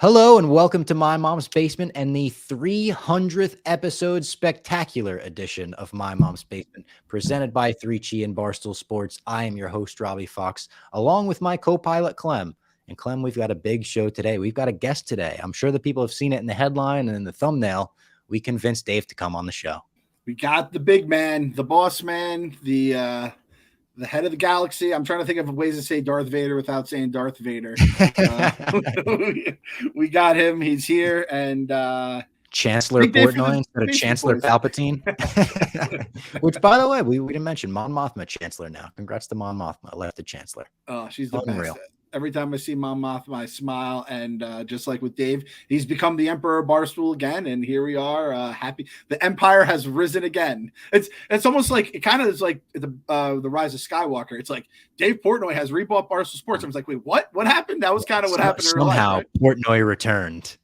Hello and welcome to My Mom's Basement and the 300th episode spectacular edition of My Mom's Basement, presented by 3Chi and Barstool Sports. I am your host, Robbie Fox, along with my co-pilot, Clem. And Clem, we've got a big show today. We've got a guest today. I'm sure the people have seen it in the headline and in the thumbnail. We convinced Dave to come on the show. We got the big man, the boss man, the head of the galaxy. I'm trying to think of ways to say Darth Vader without saying Darth Vader. We got him. He's here. And Chancellor Portnoy instead of Chancellor Palpatine. Which, by the way, we didn't mention Mon Mothma Chancellor now. Congrats to Mon Mothma, left the Chancellor. Oh, she's the Unreal. best. Every time I see Mon Mothma, I smile. And just like with Dave, he's become the Emperor of Barstool again. And here we are, happy. The Empire has risen again. It's almost like it kind of is like the Rise of Skywalker. It's like Dave Portnoy has rebought Barstool Sports. I was like, wait, what? What happened? That was kind of what happened. Somehow, in real life, right? Portnoy returned.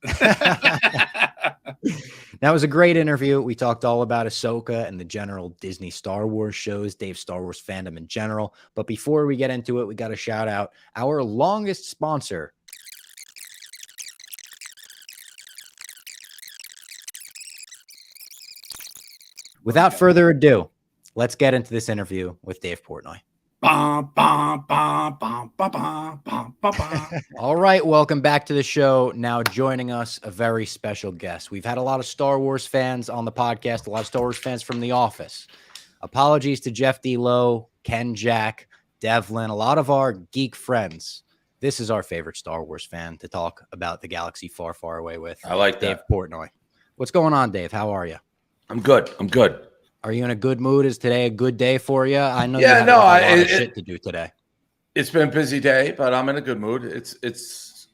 That was a great interview. We talked all about Ahsoka and the general Disney Star Wars shows, Dave's Star Wars fandom in general. But before we get into it, we got to shout out our longest sponsor. Without further ado, let's get into this interview with Dave Portnoy. All right, welcome back to the show. Now joining us, a very special guest. We've had a lot of Star Wars fans on the podcast, a lot of Star Wars fans from The Office. Apologies to Jeff D. Lowe, Ken Jack, Devlin, a lot of our geek friends. This is our favorite Star Wars fan to talk about the galaxy far, far away with. I like Dave that. Portnoy. What's going on, Dave? How are you? I'm good. Are you in a good mood? Is today a good day for you? I know you have a lot of shit to do today. It's been a busy day, but I'm in a good mood. It's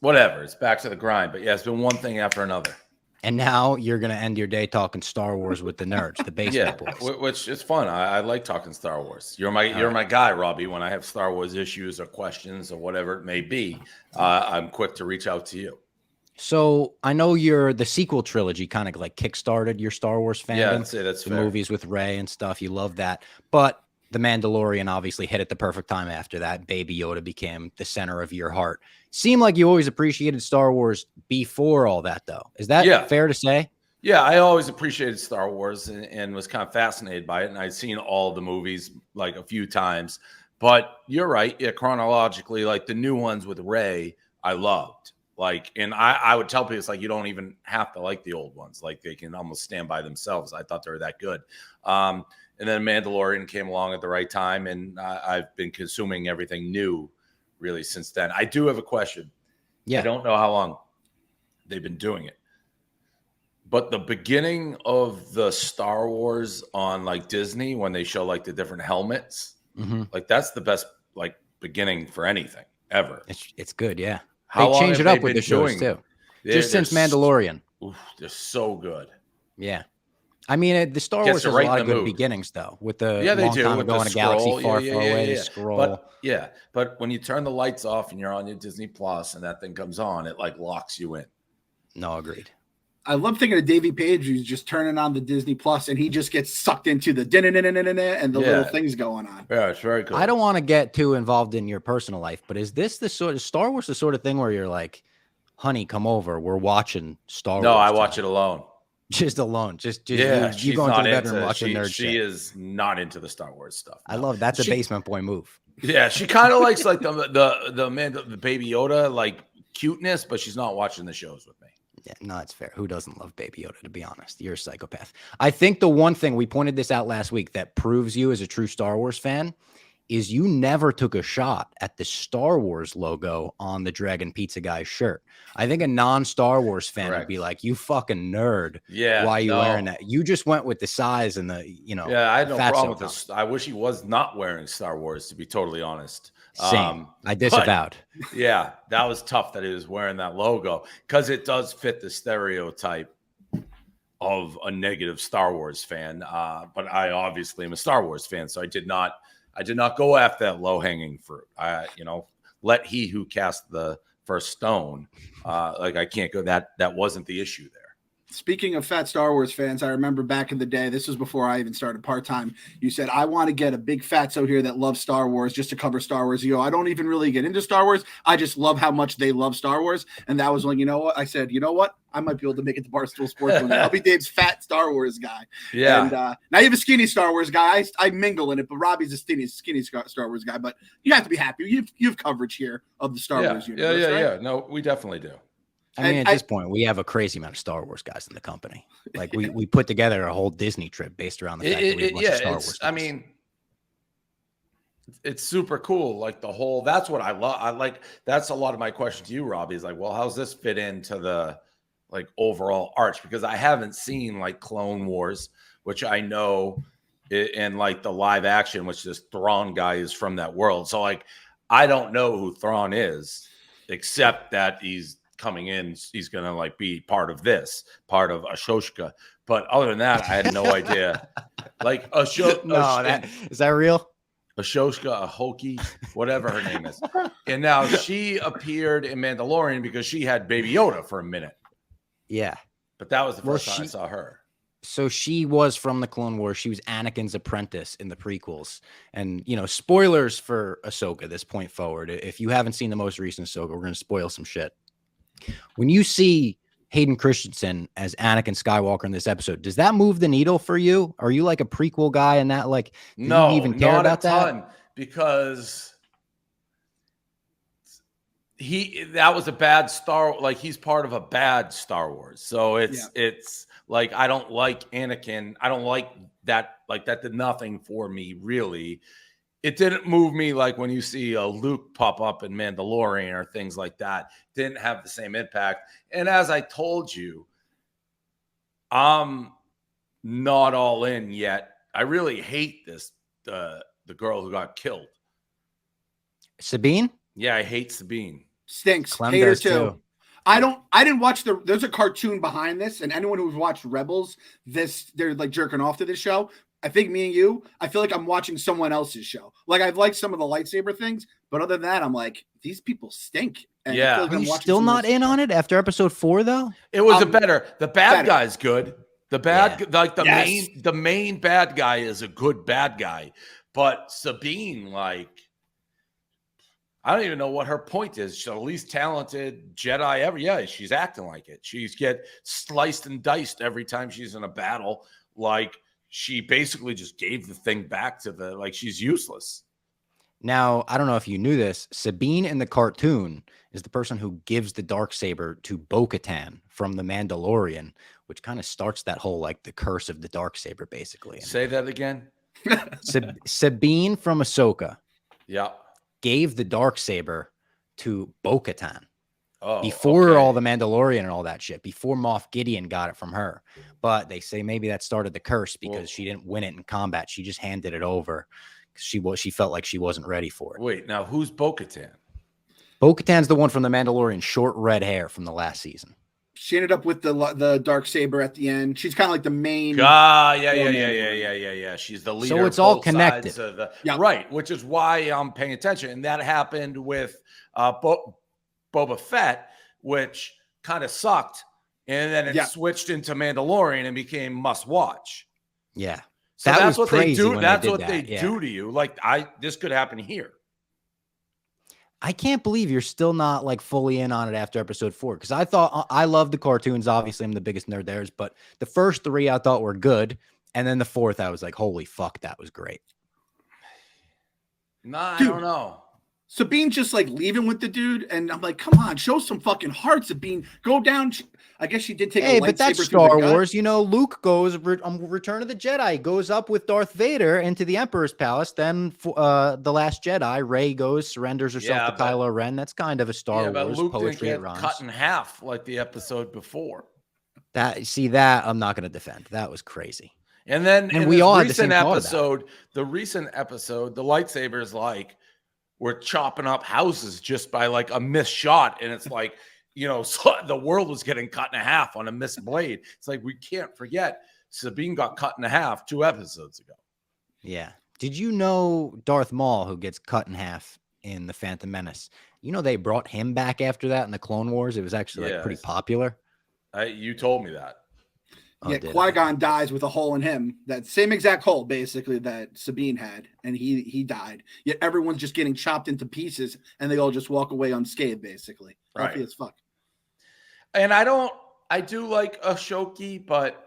whatever. It's back to the grind. But yeah, it's been one thing after another. And now you're gonna end your day talking Star Wars with the nerds, the basement boys. Which is fun. I like talking Star Wars. You're my guy, Robbie. When I have Star Wars issues or questions or whatever it may be, I'm quick to reach out to you. So I know the sequel trilogy kind of like kickstarted your Star Wars fandom. Yeah, I'd say that's the fair. Movies with Rey and stuff. You love that. But The Mandalorian obviously hit at the perfect time after that. Baby Yoda became the center of your heart. Seemed like you always appreciated Star Wars before all that, though. Is that fair to say? Yeah, I always appreciated Star Wars and was kind of fascinated by it. And I'd seen all the movies like a few times. But you're right. Yeah, chronologically, like the new ones with Rey, I loved. Like, and I would tell people, it's like, you don't even have to like the old ones. Like, they can almost stand by themselves. I thought they were that good. And then Mandalorian came along at the right time, and I've been consuming everything new really since then. I do have a question. Yeah. I don't know how long they've been doing it, but the beginning of the Star Wars on like Disney, when they show like the different helmets, like that's the best like beginning for anything ever. It's good. Yeah. How they change it up with the shows too. Just since Mandalorian. They're so good. Yeah. I mean, the Star Wars has a lot of good beginnings, though, with the long time ago in a galaxy far, far away, the scroll. But when you turn the lights off and you're on your Disney Plus and that thing comes on, it like locks you in. No, agreed. I love thinking of Davey Page, who's just turning on the Disney Plus, and he just gets sucked into the and the little things going on. Yeah, it's very cool. I don't want to get too involved in your personal life, but is this the sort of Star Wars, the sort of thing where you're like, honey, come over, we're watching Star Wars? No, I watch it alone. Just alone. Just you go into the bedroom watching nerd shit. She is not into the Star Wars stuff. No. I love that's a basement boy move. Yeah, she kind of likes like the Baby Yoda like cuteness, but she's not watching the shows with me. Yeah, no, it's fair. Who doesn't love Baby Yoda, to be honest? You're a psychopath. I think the one thing, we pointed this out last week, that proves you as a true Star Wars fan is you never took a shot at the Star Wars logo on the Dragon Pizza Guy's shirt. I think a non-Star Wars fan would be like, you fucking nerd. Yeah. Why are you wearing that? You just went with the size and the, Yeah, I had no problem with this. I wish he was not wearing Star Wars, to be totally honest. Same. I disavowed. Yeah, that was tough that he was wearing that logo because it does fit the stereotype of a negative Star Wars fan. But I obviously am a Star Wars fan, so I did not go after that low-hanging fruit. Let he who cast the first stone. I can't go. That wasn't the issue there. Speaking of fat Star Wars fans, I remember back in the day, this was before I even started part-time, you said, I want to get a big fatso here that loves Star Wars just to cover Star Wars. You know, I don't even really get into Star Wars. I just love how much they love Star Wars. And that was when, you know what? I said, you know what? I might be able to make it to Barstool Sports one day. I'll be Dave's fat Star Wars guy. Yeah. And now you have a skinny Star Wars guy. I mingle in it, but Robbie's a skinny Star Wars guy. But you have to be happy. You have coverage here of the Star Wars universe. Yeah. No, we definitely do. I mean, at this point, we have a crazy amount of Star Wars guys in the company. Like we put together a whole Disney trip based around the fact that we have a bunch of Star Wars guys. I mean, it's super cool. Like the whole, that's what I love. I like, that's a lot of my question to you, Robbie, is like, well, how's this fit into the like overall arch? Because I haven't seen like Clone Wars, which I know, and like the live action, which this Thrawn guy is from that world. So like, I don't know who Thrawn is, except that he's coming in, he's gonna like be part of Ahsoka. But other than that, I had no idea. Like Ahsoka, is that real? Ahsoka, Ahoki, whatever her name is. And now she appeared in Mandalorian because she had Baby Yoda for a minute. Yeah, but that was the first time I saw her. So she was from the Clone Wars. She was Anakin's apprentice in the prequels. And, you know, spoilers for Ahsoka this point forward. If you haven't seen the most recent Ahsoka, we're going to spoil some shit. When you see Hayden Christensen as Anakin Skywalker in this episode, does that move the needle for you? Are you like a prequel guy and that like, no, you even care about that? Because that was a bad he's part of a bad Star Wars. So it's like, I don't like Anakin. I don't like that. Like that did nothing for me, really. It didn't move me like when you see a Luke pop up in Mandalorian or things like that. Didn't have the same impact. And as I told you, I'm not all in yet. I really hate the girl who got killed. Sabine? Yeah, I hate Sabine. Stinks. Clem Hate her does too. I didn't watch there's a cartoon behind this, and anyone who's watched Rebels, they're like jerking off to this show. I think me and you, I feel like I'm watching someone else's show. Like I've liked some of the lightsaber things, but other than that, I'm like, these people stink. And yeah. I feel like Are you still not in on it after episode 4 though? It was the bad guy's good. The main bad guy is a good bad guy. But Sabine, like, I don't even know what her point is. She's the least talented Jedi ever. Yeah, she's acting like it. She's get sliced and diced every time she's in a battle. Like, she basically just gave the thing back to she's useless. Now, I don't know if you knew this. Sabine in the cartoon is the person who gives the Darksaber to Bo-Katan from The Mandalorian, which kind of starts that whole, like, the curse of the Darksaber, basically. Say that again. Sabine from Ahsoka. Yeah. Gave the Darksaber to Bo-Katan. Before all the Mandalorian and all that shit, before Moff Gideon got it from her. But they say maybe that started the curse because she didn't win it in combat. She just handed it over because she felt like she wasn't ready for it. Wait, now who's Bo-Katan? Bo-Katan's the one from the Mandalorian, short red hair from the last season. She ended up with the Darksaber at the end. She's kind of like the main. Yeah. She's the leader. So it's all connected. Right, which is why I'm paying attention. And that happened with Boba Fett, which kind of sucked, and then it switched into Mandalorian and became must watch. Yeah, so that's what they do. That's what they do to you. Like this could happen here. I can't believe you're still not like fully in on it after episode 4, because I thought I love the cartoons. Obviously, I'm the biggest nerd there, but the first 3 I thought were good, and then the 4th I was like, holy fuck, that was great. Nah, I don't know. Sabine just like leaving with the dude, and I'm like, come on, show some fucking heart, Sabine. Go down. I guess she did take a lightsaber. But that's Star Wars. You know, Luke goes on Return of the Jedi, goes up with Darth Vader into the Emperor's palace. Then The Last Jedi, Rey goes, surrenders herself to Kylo Ren. That's kind of a Star Wars Luke poetry. Didn't get cut in half like the episode before. That I'm not going to defend. That was crazy. And then we all had the recent episode, the lightsabers like we're chopping up houses just by like a missed shot, and it's like, you know, so the world was getting cut in half on a missed blade. It's like, we can't forget Sabine got cut in half 2 episodes ago. Yeah. Did you know Darth Maul, who gets cut in half in The Phantom Menace? You know, they brought him back after that in the Clone Wars. It was actually like pretty popular. You told me that. Oh, Yeah, did I? Qui-Gon dies with a hole in him. That same exact hole, basically, that Sabine had, and he died. Yet everyone's just getting chopped into pieces, and they all just walk away unscathed, basically. Right. Healthy as fuck. And I do like Ashoki, but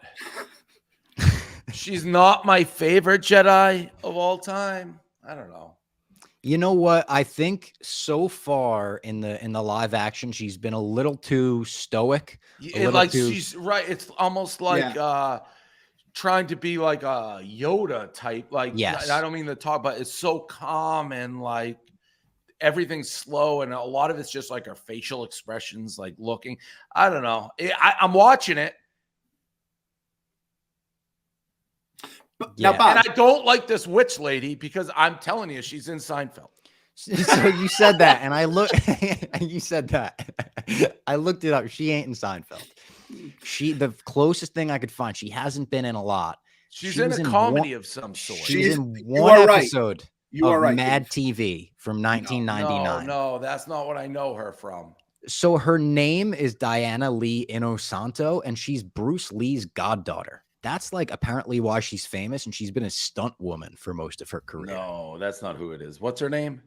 she's not my favorite Jedi of all time. I don't know. You know what? I think so far in the live action, she's been a little too stoic. She's right. It's almost like trying to be like a Yoda type. Like, yes. I don't mean to talk, but it's so calm and like everything's slow, and a lot of it's just like her facial expressions, like looking. I don't know. I'm watching it. Yeah. Now, Bob, and I don't like this witch lady because I'm telling you, she's in Seinfeld. So you said that, and I look. You said that. I looked it up. She ain't in Seinfeld. The closest thing I could find. She hasn't been in a lot. She's in a comedy of some sort. She's in one episode of Mad TV from 1999. No, that's not what I know her from. So her name is Diana Lee Inosanto, and she's Bruce Lee's goddaughter. That's like apparently why she's famous, and she's been a stunt woman for most of her career. No, that's not who it is. What's her name?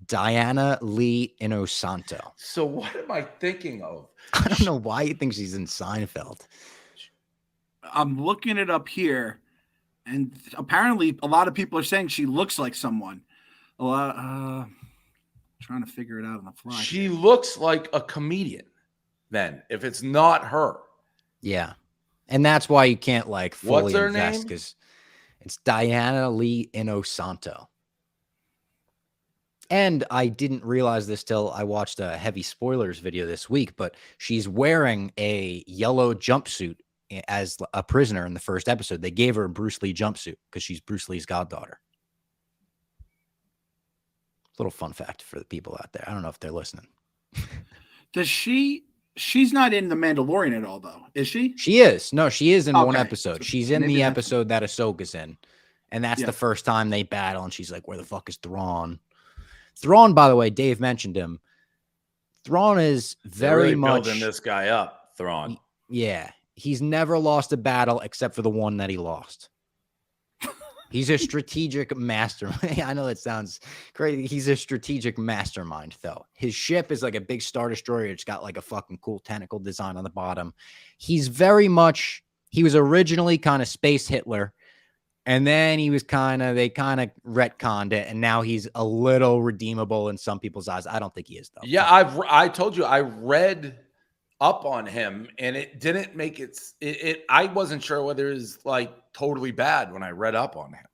Diana Lee Inosanto. So what am I thinking of? I don't know why you think she's in Seinfeld. I'm looking it up here, and apparently a lot of people are saying she looks like someone. A lot, trying to figure it out on the fly. She looks like a comedian. Then, if it's not her, yeah. And that's why you can't like fully what's her invest, name? because it's Diana Lee Inosanto. And I didn't realize this till I watched a heavy spoilers video this week, but she's wearing a yellow jumpsuit as a prisoner in the first episode. They gave her a Bruce Lee jumpsuit because she's Bruce Lee's goddaughter. Little fun fact for the people out there. I don't know if they're listening. She's not in The Mandalorian at all, though, is she? She is. No, she is in one episode. She's in the episode that Ahsoka's in. And that's the first time they battle. And she's like, where the fuck is Thrawn? Thrawn, by the way, Dave mentioned him. Thrawn is very much building this guy up. Thrawn. Yeah. He's never lost a battle except for the one that he lost. He's a strategic mastermind. I know that sounds crazy. He's a strategic mastermind, though. His ship is like a big Star Destroyer. It's got like a fucking cool tentacle design on the bottom. He was originally kind of space Hitler. And then they kind of retconned it. And now he's a little redeemable in some people's eyes. I don't think he is, though. Yeah, I told you, I read up on him, and it didn't make it. I wasn't sure whether it was like totally bad when I read up on him.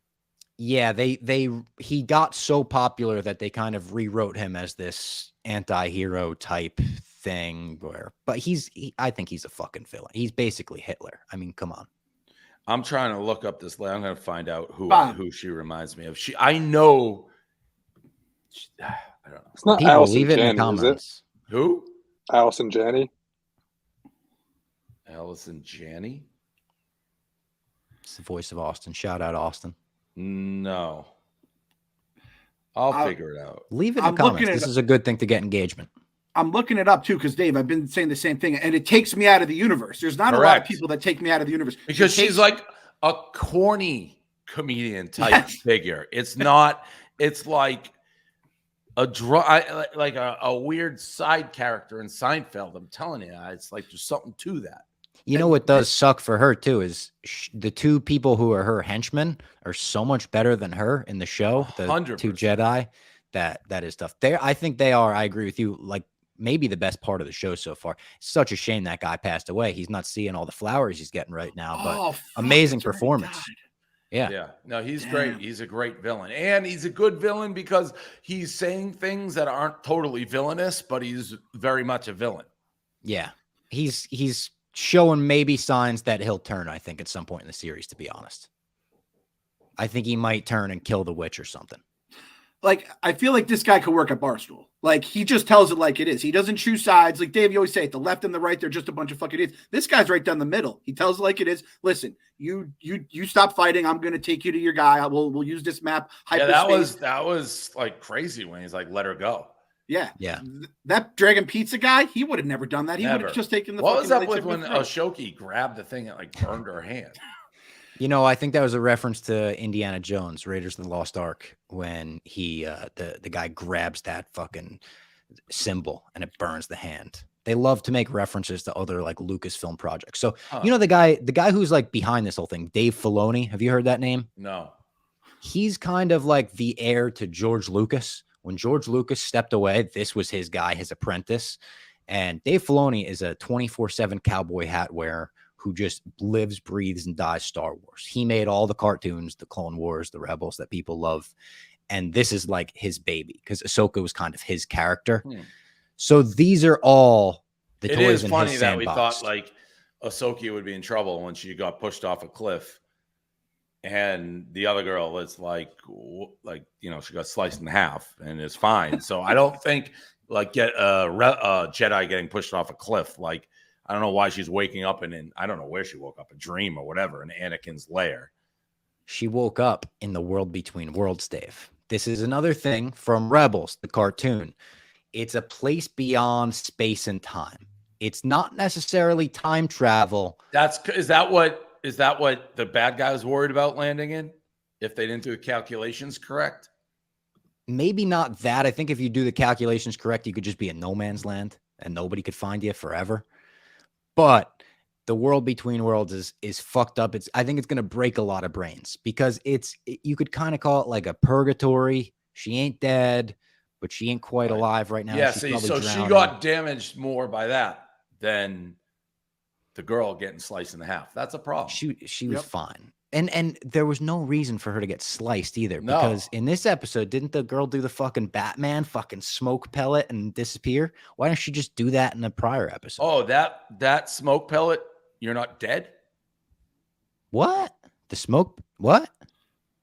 Yeah, he got so popular that they kind of rewrote him as this anti-hero type thing. But I think he's a fucking villain. He's basically Hitler. I mean, come on. I'm trying to look up this. I'm going to find out who she reminds me of. I know. I don't know. It's not People Allison leave it Janney, in the comments. is Who? it? Allison Janney. Allison Janney? It's the voice of Austin. Shout out Austin. No. I'll figure it out. Leave it in the comments. This is a good thing to get engagement. I'm looking it up too, because Dave, I've been saying the same thing, and it takes me out of the universe. There's not a lot of people that take me out of the universe because she's like a corny comedian type figure. It's not. It's like a weird side character in Seinfeld. I'm telling you, it's like there's something to that. You know what does suck for her too is the two people who are her henchmen are so much better than her in the show. The 100%. two Jedi, that is tough. I think they are. I agree with you. Like maybe the best part of the show so far. It's such a shame that guy passed away. He's not seeing all the flowers he's getting right now. But amazing performance. Yeah. No, he's great. He's a great villain, and he's a good villain because he's saying things that aren't totally villainous, but he's very much a villain. Yeah, he's showing maybe signs that he'll turn, I think, at some point in the series, to be honest. I think he might turn and kill the witch or something. Like, I feel like this guy could work at Barstool. Like, he just tells it like it is. He doesn't choose sides. Like, Dave, you always say it, the left and the right, they're just a bunch of fucking idiots. This guy's right down the middle. He tells it like it is. Listen, you stop fighting. I'm going to take you to your guy. We'll use this map. Yeah, that was like crazy when he's like, let her go. Yeah. Yeah. That Dragon Pizza guy, he would have never done that. He would Never. have just taken the What was fucking up with lightsaber when throat. Ashoki grabbed the thing and like burned her hand? You know, I think that was a reference to Indiana Jones, Raiders of the Lost Ark, when he the guy grabs that fucking symbol and it burns the hand. They love to make references to other like Lucasfilm projects. So you know the guy who's like behind this whole thing, Dave Filoni. Have you heard that name? No. He's kind of like the heir to George Lucas. When George Lucas stepped away, this was his guy, his apprentice. And Dave Filoni is a 24/7 cowboy hat wearer who just lives, breathes, and dies Star Wars. He made all the cartoons, the Clone Wars, the Rebels that people love. And this is like his baby because Ahsoka was kind of his character. So these are all the toys in his sandbox. It is funny that we thought like Ahsoka would be in trouble when she got pushed off a cliff. And the other girl was like, you know, she got sliced in half and is fine. So I don't think like get a Jedi getting pushed off a cliff. Like, I don't know why she's waking up and I don't know where she woke up, a dream or whatever, in Anakin's lair. She woke up in the world between worlds, Dave. This is another thing from Rebels, the cartoon. It's a place beyond space and time. It's not necessarily time travel. Is that what the bad guy was worried about landing in? If they didn't do the calculations correct? Maybe not that. I think if you do the calculations correct, you could just be in no man's land and nobody could find you forever. But the world between worlds is fucked up. I think it's going to break a lot of brains because you could kind of call it like a purgatory. She ain't dead, but she ain't quite alive right now. Yeah, so she got damaged more by that than the girl getting sliced in half. That's a problem. She was fine. And there was no reason for her to get sliced either. Because in this episode, didn't the girl do the fucking Batman fucking smoke pellet and disappear? Why didn't she just do that in the prior episode? Oh, that smoke pellet, you're not dead? What? The smoke? What?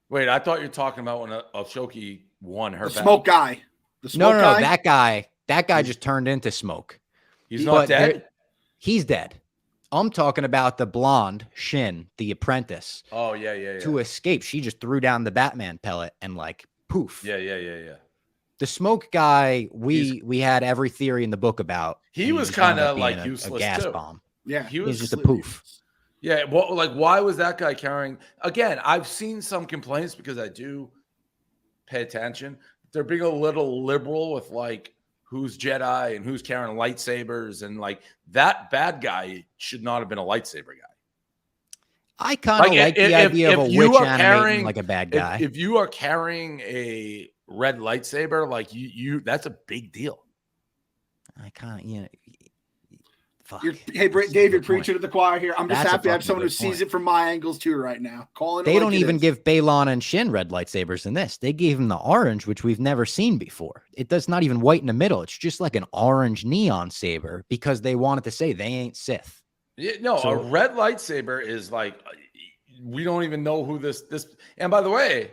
Wait, I thought you were talking about when Ashoki won her battle. Smoke guy. The smoke no, guy? That guy just turned into smoke. He's not dead? He's dead. I'm talking about the blonde Shin, the apprentice. Oh, yeah. To escape, she just threw down the Batman pellet and like poof. Yeah. The smoke guy, we had every theory in the book about. He was kind of like useless, a gas too. bomb. Yeah, he was just a poof. Yeah, well, like why was that guy carrying? Again, I've seen some complaints because I do pay attention. They're being a little liberal with like who's Jedi and who's carrying lightsabers, and like that bad guy should not have been a lightsaber guy. I kind of like the idea of a witch animating like a bad guy. If you are carrying a red lightsaber, like you that's a big deal. I kind of, you know. Hey, Dave, you're preaching to the choir here. I'm just happy I have someone who sees it from my angles too right now. They don't even give Balon and Shin red lightsabers in this. They gave him the orange, which we've never seen before. It does not even white in the middle. It's just like an orange neon saber because they wanted to say they ain't Sith. Yeah, no, a red lightsaber is like we don't even know who this. And by the way,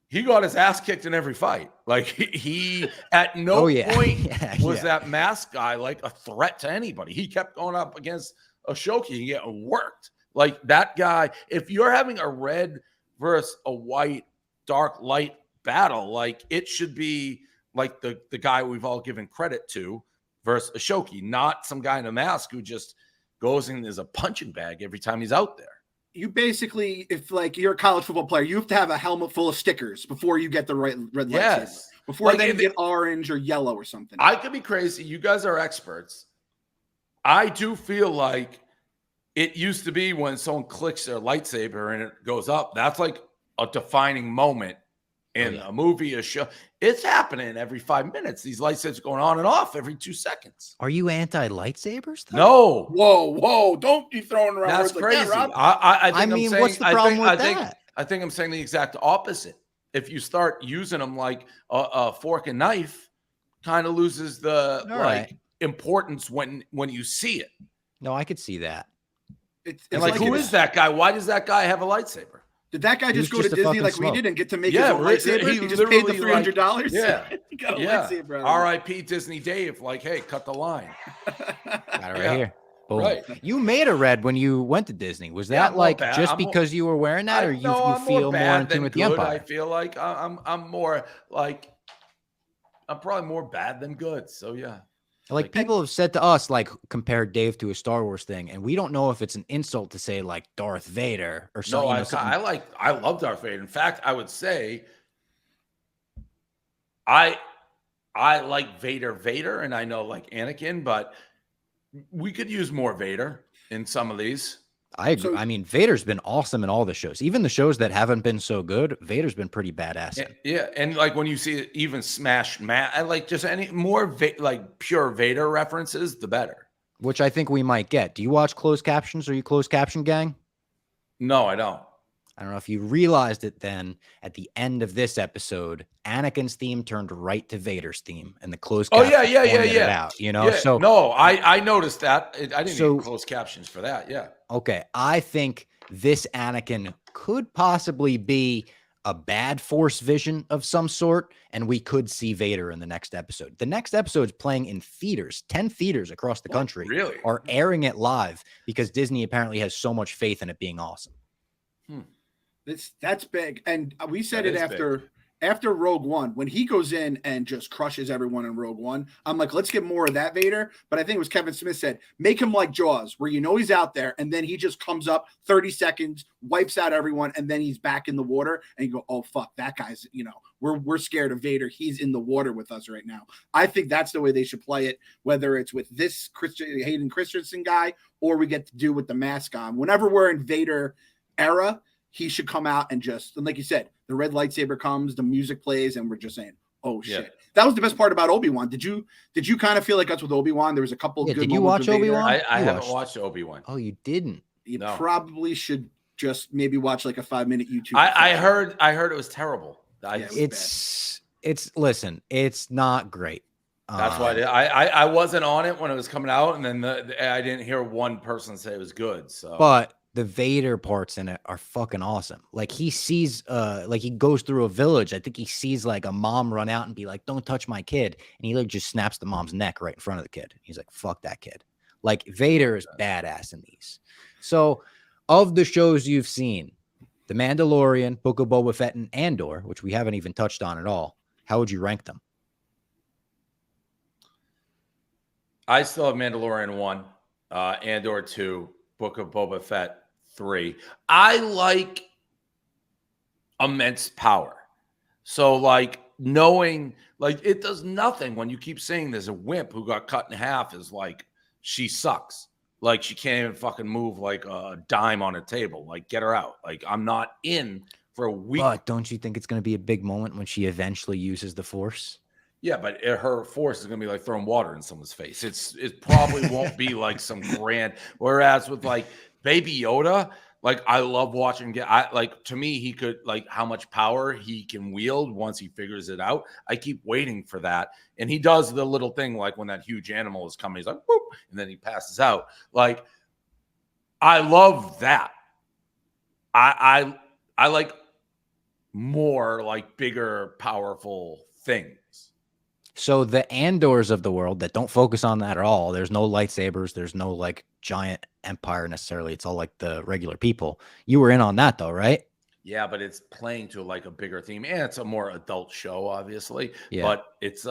he got his ass kicked in every fight. Like he at no point was that mask guy like a threat to anybody. He kept going up against Ashoki and getting worked. Like that guy, if you're having a red versus a white, dark light battle, like it should be like the guy we've all given credit to versus Ashoki, not some guy in a mask who just goes in as a punching bag every time he's out there. You basically, if like you're a college football player, you have to have a helmet full of stickers before you get the red lightsaber. Before like, then you get orange or yellow or something. I could be crazy. You guys are experts. I do feel like it used to be when someone clicks their lightsaber and it goes up. That's like a defining moment in a movie, a show. It's happening every 5 minutes. These lightsabers going on and off every 2 seconds. Are you anti-lightsabers? No. Whoa. Don't be throwing around That's words crazy. Like that, Rob. I mean, what's the problem with that? I think I'm saying the exact opposite. If you start using them like a fork and knife, kind of loses the importance when you see it. No, I could see that. It's like who is that guy? Why does that guy have a lightsaber? Did that guy just go to Disney like we did and get to make his own lightsaber? He just paid the $300. Yeah, he got a lightsaber. R.I.P. Disney Dave. Like, hey, cut the line. Got it right here. Boom. Right. You made a red when you went to Disney. Was that like just because you were wearing that, or you feel more in tune with the Empire? I feel like I'm more like I'm probably more bad than good. So yeah. Like people have said to us, like compare Dave to a Star Wars thing, and we don't know if it's an insult to say like Darth Vader or something. No, You know, something. I love Darth Vader. In fact, I would say I like Vader, and I know like Anakin, but we could use more Vader in some of these. I agree. So- I mean, Vader's been awesome in all the shows, even the shows that haven't been so good. Vader's been pretty badass. Yeah, and like when you see even Smash Matt, I like just any more like pure Vader references, the better. Which I think we might get. Do you watch closed captions? Are you closed caption gang? No, I don't. I don't know if you realized it then at the end of this episode, Anakin's theme turned right to Vader's theme and the closed Oh captions yeah. pointed it out, you know? Yeah. So no, I noticed that. I didn't So- need closed captions for that. Yeah. okay, I think this Anakin could possibly be a bad Force vision of some sort, and we could see Vader in the next episode. The next episode is playing in theaters. 10 theaters across the country Really? are airing it live because Disney apparently has so much faith in it being awesome. That's big, and we said That it is after Rogue One, when he goes in and just crushes everyone in Rogue One. I'm like, let's get more of that Vader. But I think it was Kevin Smith said, make him like Jaws, where you know he's out there, and then he just comes up 30 seconds, wipes out everyone, and then he's back in the water, and you go, oh fuck, that guy's, you know, we're scared of Vader. He's in the water with us right now. I think that's the way they should play it, whether it's with this Hayden Christensen guy or we get to do with the mask on. Whenever we're in Vader era, he should come out and just, and like you said, the red lightsaber comes, the music plays, and we're just saying, "Oh shit!" Yeah. That was the best part about Obi-Wan. Did you kind of feel like that's with Obi-Wan? There was a couple. Yeah, Good did you moments watch with Vader. Obi-Wan? I You haven't watched- watched Obi-Wan. Oh, you didn't? You No. probably should just maybe watch like a 5-minute YouTube. I heard it was terrible. Yeah, Listen, it's not great. That's why I wasn't on it when it was coming out, and then I didn't hear one person say it was good. So, But the Vader parts in it are fucking awesome. Like he sees, like he goes through a village. I think he sees like a mom run out and be like, "Don't touch my kid," and he like just snaps the mom's neck right in front of the kid. He's like, "Fuck that kid." Like Vader is badass in these. So, of the shows you've seen, The Mandalorian, Book of Boba Fett, and Andor, which we haven't even touched on at all, how would you rank them? I still have Mandalorian 1, Andor 2, Book of Boba Fett 3. I like immense power. So, like, knowing, like, it does nothing when you keep saying there's a wimp who got cut in half is like, she sucks. Like, she can't even fucking move like a dime on a table. Like, get her out. Like, I'm not in for a week. But don't you think it's going to be a big moment when she eventually uses the Force? Yeah, but her force is gonna be like throwing water in someone's face. It probably won't be like some grand. Whereas with like Baby Yoda, like I love watching. To me, he could like how much power he can wield once he figures it out. I keep waiting for that, and he does the little thing like when that huge animal is coming, he's like, whoop, and then he passes out. Like I love that. I like more like bigger, powerful things. So the Andors of the world that don't focus on that at all. There's no lightsabers. There's no like giant empire necessarily. It's all like the regular people. You were in on that though, right? Yeah, but it's playing to like a bigger theme, and it's a more adult show, obviously. Yeah. But it's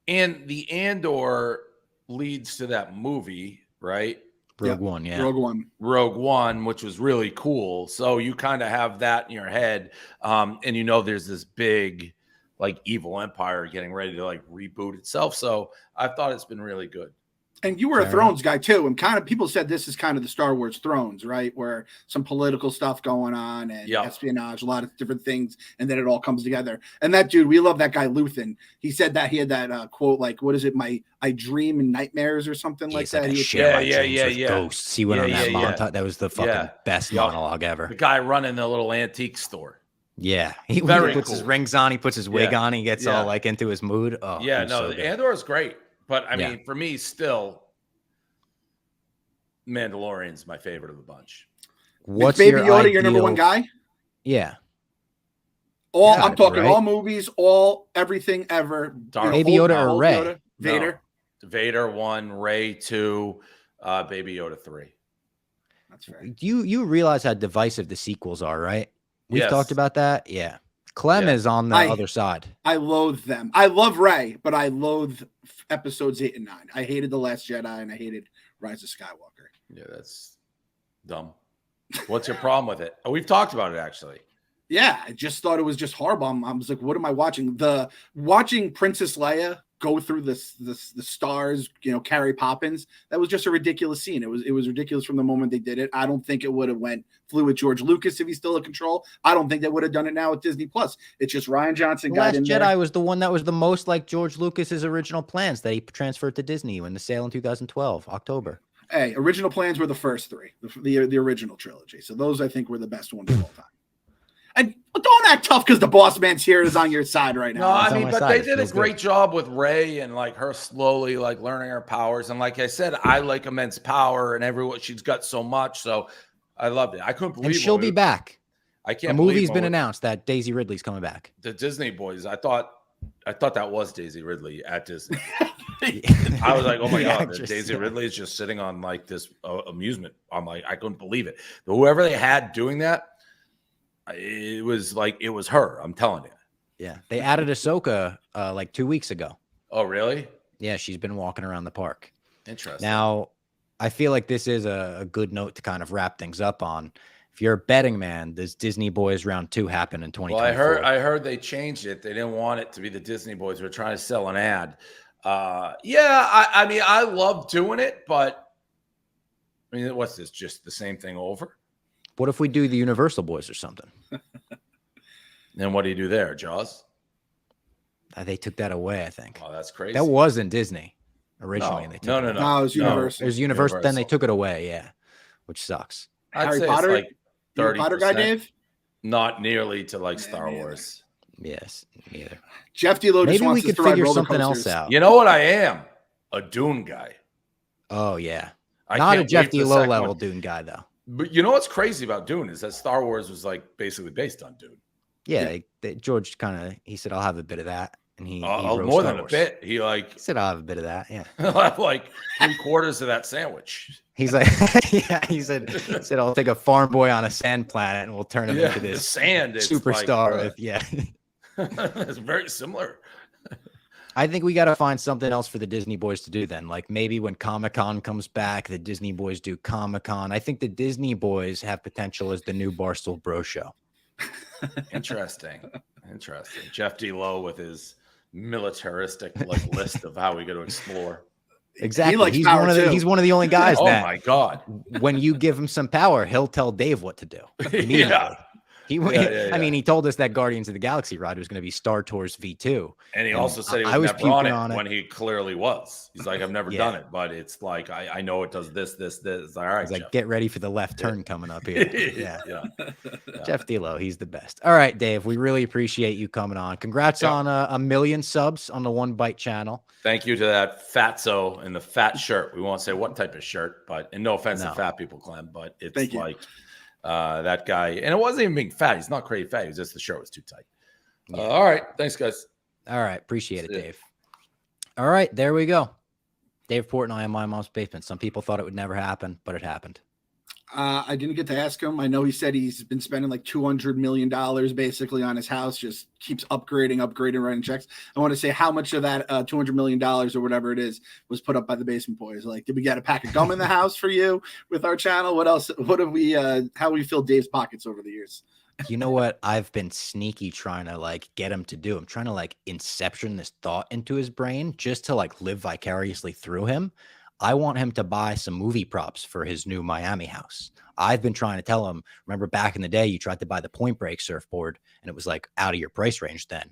and the Andor leads to that movie, right? Rogue One, yeah. Rogue One, which was really cool. So you kind of have that in your head, and you know there's this big, like evil empire getting ready to like reboot itself. So I thought it's been really good. And you were a Thrones guy too, and kind of people said this is kind of the Star Wars Thrones, right? Where some political stuff going on and espionage, a lot of different things, and then it all comes together. And that dude, we love that guy Luthen. He said that he had that quote, like, "What is it? I dream in nightmares" or something like that. Yeah. Ghosts. He went on that montage. That was the fucking best monologue ever. The guy running the little antique store. Yeah, he puts his rings on, he puts his wig on, he gets all like into his mood. Oh, yeah, no, so Andor is great. But I mean, for me, still, Mandalorian's my favorite of the bunch. What's Baby Yoda your number one guy? Yeah. I'm talking all movies, all everything ever. Baby Yoda or Rey? Yoda, Vader. No. Vader 1, Rey 2, Baby Yoda 3. That's right. You realize how divisive the sequels are, right? We've talked about that. Yeah. Clem Yeah. is on the other side. I loathe them. I love Rey, but I loathe episodes 8 and 9. I hated The Last Jedi and I hated Rise of Skywalker. Yeah, that's dumb. What's your problem with it? Oh, we've talked about it actually. Yeah, I just thought it was just horrible. I was like, what am I watching? Watching Princess Leia go through the stars, Carrie Poppins. That was just a ridiculous scene. It was ridiculous from the moment they did it. I don't think it would have flew with George Lucas if he's still in control. I don't think they would have done it now with Disney Plus. It's just Rian Johnson. The Last Jedi was the one that was the most like George Lucas's original plans that he transferred to Disney when the sale in 2012, October. Hey, original plans were the first three, the original trilogy. So those I think were the best ones of all time. And don't act tough because the boss man's here is on your side right now. No, I mean, but they did a great job with Rey and like her slowly like learning her powers. And like I said, I like immense power and everyone. She's got so much, so I loved it. I couldn't believe. And she'll be back. I can't. The movie's been announced that Daisy Ridley's coming back. The Disney boys. I thought that was Daisy Ridley at Disney. I was like, oh my god, Daisy Ridley is just sitting on like this amusement. I'm like, I couldn't believe it. But whoever they had doing that. It was her. I'm telling you. Yeah, they added Ahsoka like 2 weeks ago. Oh, really? Yeah, she's been walking around the park. Interesting. Now, I feel like this is a good note to kind of wrap things up on. If you're a betting man, does Disney Boys Round 2 happen in 2024? Well, I heard they changed it. They didn't want it to be the Disney Boys. They were trying to sell an ad. Yeah, I mean, I love doing it, but I mean, what's this? Just the same thing over? What if we do the Universal Boys or something? Then what do you do there, Jaws? They took that away, I think. Oh, that's crazy. That was in Disney originally. No, it was Universal. It was Universal. Then they took it away, yeah, which sucks. Harry Potter? It's like 30%. Harry Potter guy, Dave? Not nearly to like Star Wars. Yes, neither. Jeff D'Lo just wants to figure something else out. You know what I am? A Dune guy. Oh, yeah. Not a Jeff D'Lo level Dune guy, though. But you know what's crazy about Dune is that Star Wars was like basically based on Dune. Yeah, George he said, I'll have a bit of that. And he more than a bit. He said, I'll have a bit of that. Yeah. I'll have like 3/4 of that sandwich. He's like, yeah, he said, I'll take a farm boy on a sand planet and we'll turn him into this superstar with, It's very similar. I think we got to find something else for the Disney Boys to do then. Like maybe when Comic-Con comes back, the Disney Boys do Comic-Con. I think the Disney Boys have potential as the new Barstool Bro Show. Interesting. Jeff D'Lo with his militaristic list of how we go to explore. Exactly. He's one of the only guys oh my God. When you give him some power, he'll tell Dave what to do. Yeah. I mean, he told us that Guardians of the Galaxy ride was going to be Star Tours V2. And he also said he was never on it when he clearly was. He's like, I've never done it, but it's like, I know it does this. All right. He's like, get ready for the left turn coming up here. Yeah. Jeff D'Lo, he's the best. All right, Dave, we really appreciate you coming on. Congrats on a million subs on the One Bite channel. Thank you to that fatso in the fat shirt. We won't say what type of shirt, but and no offense to fat people, Clem, but it's that guy, and it wasn't even being fat. He's not crazy fat. He's just the shirt was too tight. All right. Thanks, guys. All right. Appreciate it, Dave. All right. There we go. Dave Portnoy in My Mom's Basement. Some people thought it would never happen, but it happened. I didn't get to ask him. I know he said he's been spending like $200 million basically on his house, just keeps upgrading, writing checks. I want to say how much of that $200 million or whatever it is was put up by the Basement Boys. Like, did we get a pack of gum in the house for you with our channel? What else? What have we, how we filled Dave's pockets over the years? You know what? I've been sneaky trying to like get him to do. I'm trying to like inception this thought into his brain just to like live vicariously through him. I want him to buy some movie props for his new Miami house. I've been trying to tell him, remember back in the day, you tried to buy the Point Break surfboard and it was like out of your price range then.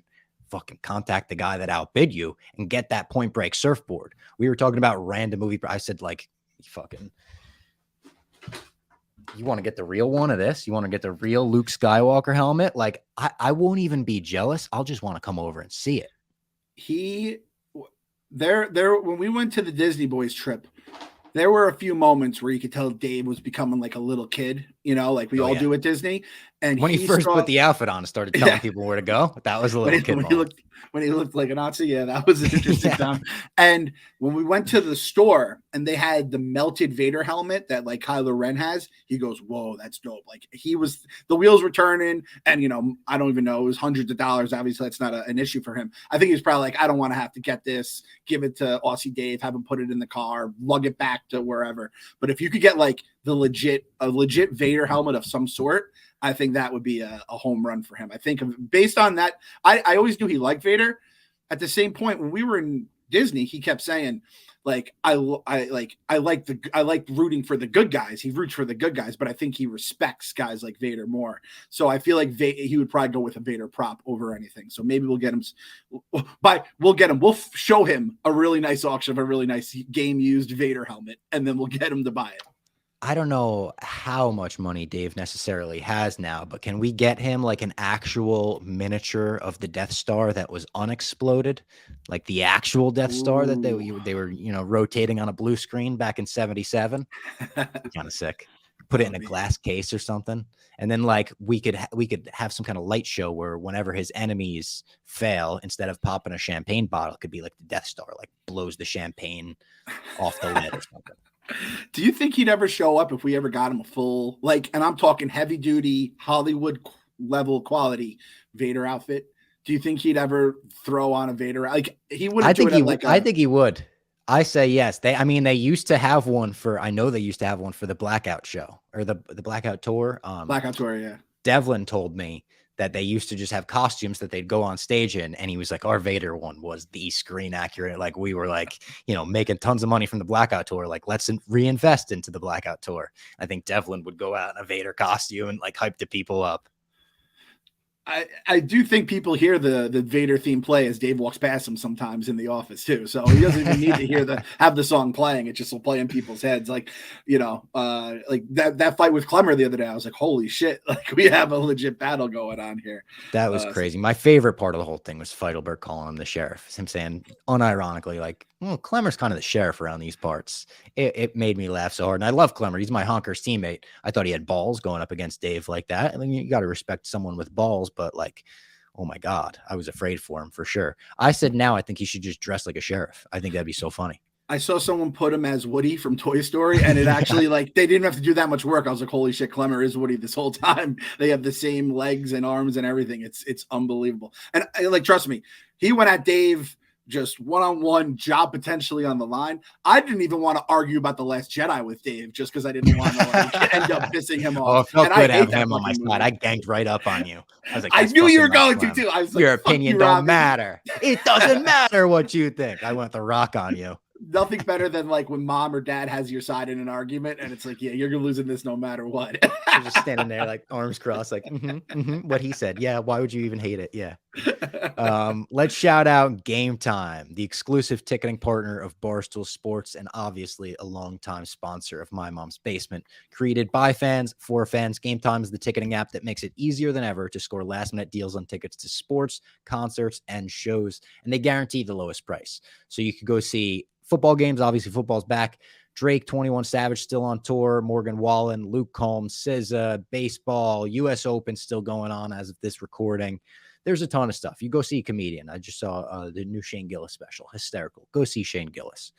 Fucking contact the guy that outbid you and get that Point Break surfboard. We were talking about random movie. I said, like, you want to get the real one of this? You want to get the real Luke Skywalker helmet? Like, I won't even be jealous. I'll just want to come over and see it. When we went to the Disney Boys trip, there were a few moments where you could tell Dave was becoming like a little kid you know, like we all do at Disney. And when he first put the outfit on and started telling people where to go, that was a little kid moment. When he looked like a Nazi, yeah, that was an interesting time. And when we went to the store and they had the melted Vader helmet that like Kylo Ren has, he goes, "Whoa, that's dope!" Like the wheels were turning, and you know, I don't even know, it was hundreds of dollars. Obviously, that's not an issue for him. I think he's probably like, I don't want to have to get this, give it to Aussie Dave, have him put it in the car, lug it back to wherever. But if you could get like a legit Vader helmet of some sort, I think that would be a home run for him. I think based on that, I always knew he liked Vader. At the same point, when we were in Disney, he kept saying, like, I like rooting for the good guys. He roots for the good guys, but I think he respects guys like Vader more. So I feel like he would probably go with a Vader prop over anything. So maybe we'll get him. We'll show him a really nice auction of a really nice game used Vader helmet, and then we'll get him to buy it. I don't know how much money Dave necessarily has now, but can we get him like an actual miniature of the Death Star that was unexploded, like the actual Death Star that they were, you know, rotating on a blue screen back in '77? Kind of sick. Put it in a glass case or something, and then like we could have some kind of light show where whenever his enemies fail, instead of popping a champagne bottle, it could be like the Death Star like blows the champagne off the lid or something. Do you think he'd ever show up if we ever got him a full, like, and I'm talking heavy duty Hollywood level quality Vader outfit? Do you think he'd ever throw on a Vader? Like he wouldn't. I think he would. I say yes. They used to have one for. I know they used to have one for the Blackout show or the Blackout tour. Blackout tour, yeah. Devlin told me that they used to just have costumes that they'd go on stage in. And he was like, our Vader one was the screen accurate. Like we were like, you know, making tons of money from the Blackout tour. Like let's reinvest into the Blackout tour. I think Devlin would go out in a Vader costume and like hype the people up. I do think people hear the Vader theme play as Dave walks past him sometimes in the office too. So he doesn't even need to have the song playing. It just will play in people's heads. Like, you know, like that fight with Clemmer the other day, I was like, holy shit. Like we have a legit battle going on here. That was crazy. My favorite part of the whole thing was Feidelberg calling him the sheriff. Him saying unironically, like, well, Clemmer's kind of the sheriff around these parts. It made me laugh so hard. And I love Clemmer. He's my Honkers teammate. I thought he had balls going up against Dave like that. I mean, you got to respect someone with balls, but like, oh my God, I was afraid for him for sure. I said, now I think he should just dress like a sheriff. I think that'd be so funny. I saw someone put him as Woody from Toy Story, and it actually like they didn't have to do that much work. I was like, holy shit, Clemmer is Woody this whole time. They have the same legs and arms and everything. It's unbelievable. And like, trust me, he went at Dave just one-on-one, job potentially on the line. I didn't even want to argue about The Last Jedi with Dave just because I didn't want to like, end up pissing him off. Oh, it felt good having him on my side. I ganged right up on you. I was like, I knew you were going to too. I was like, your opinion don't matter. It doesn't matter what you think. I went the rock on you. Nothing better than like when mom or dad has your side in an argument and it's like, yeah, you're losing this no matter what. You're just standing there like arms crossed, like what he said. Yeah, why would you even hate it? Yeah. Let's shout out Game Time, the exclusive ticketing partner of Barstool Sports and obviously a longtime sponsor of My Mom's Basement. Created by fans for fans, Game Time is the ticketing app that makes it easier than ever to score last-minute deals on tickets to sports, concerts, and shows, and they guarantee the lowest price. So you could go see football games. Obviously, football's back. Drake, 21 Savage still on tour. Morgan Wallen, Luke Combs, SZA, baseball, U.S. Open still going on as of this recording. There's a ton of stuff. You go see a comedian. I just saw the new Shane Gillis special. Hysterical. Go see Shane Gillis.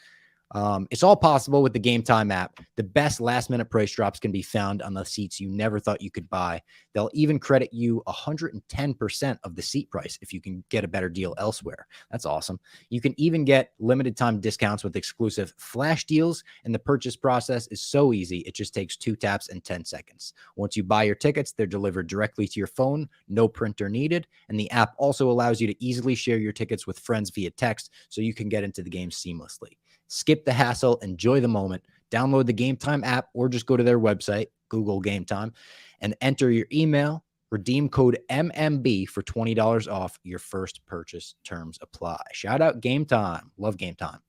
It's all possible with the Game Time app. The best last-minute price drops can be found on the seats you never thought you could buy. They'll even credit you 110% of the seat price if you can get a better deal elsewhere. That's awesome. You can even get limited-time discounts with exclusive flash deals, and the purchase process is so easy. It just takes 2 taps and 10 seconds. Once you buy your tickets, they're delivered directly to your phone, no printer needed, and the app also allows you to easily share your tickets with friends via text so you can get into the game seamlessly. Skip the hassle, enjoy the moment. Download the Game Time app or just go to their website, Google Game Time, and enter your email. Redeem code MMB for $20 off your first purchase. Terms apply. Shout out Game Time. Love Game Time.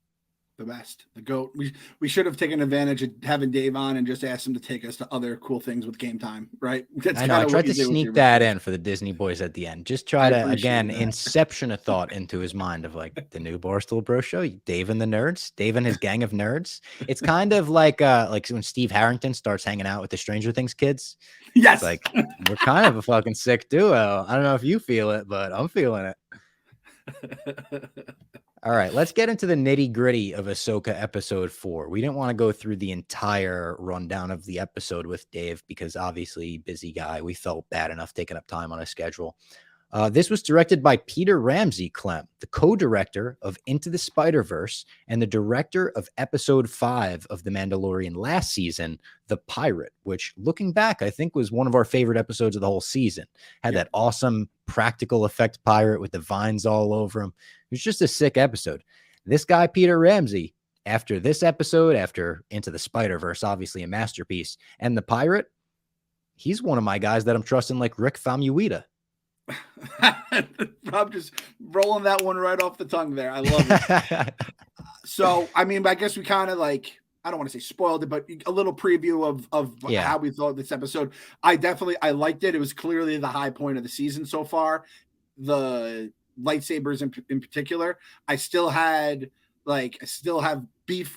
The best, the GOAT. We should have taken advantage of having Dave on and just asked him to take us to other cool things with Game Time, right? That's I know. I tried to what you do with sneak your that videos. in for the Disney boys at the end. Just try I to, appreciate again, that. inception a thought into his mind of like the new Barstool Bro show, Dave and the nerds, Dave and his gang of nerds. It's kind of like when Steve Harrington starts hanging out with the Stranger Things kids. Yes. It's like, we're kind of a fucking sick duo. I don't know if you feel it, but I'm feeling it. All right, let's get into the nitty gritty of Ahsoka episode 4. We didn't want to go through the entire rundown of the episode with Dave because obviously busy guy. We felt bad enough taking up time on his schedule. This was directed by Peter Ramsey, Clem, the co-director of Into the Spider-Verse and the director of episode 5 of The Mandalorian last season, The Pirate, which looking back, I think was one of our favorite episodes of the whole season. Had that awesome practical effect pirate with the vines all over him. It was just a sick episode. This guy, Peter Ramsey, after this episode, after Into the Spider-Verse, obviously a masterpiece, and The Pirate, he's one of my guys that I'm trusting like Rick Famuyiwa. I'm just rolling that one right off the tongue there. I love it. So, I mean, I guess we kind of like, I don't want to say spoiled it, but a little preview of how we thought this episode. I liked it. It was clearly the high point of the season so far. The lightsabers in particular. I still have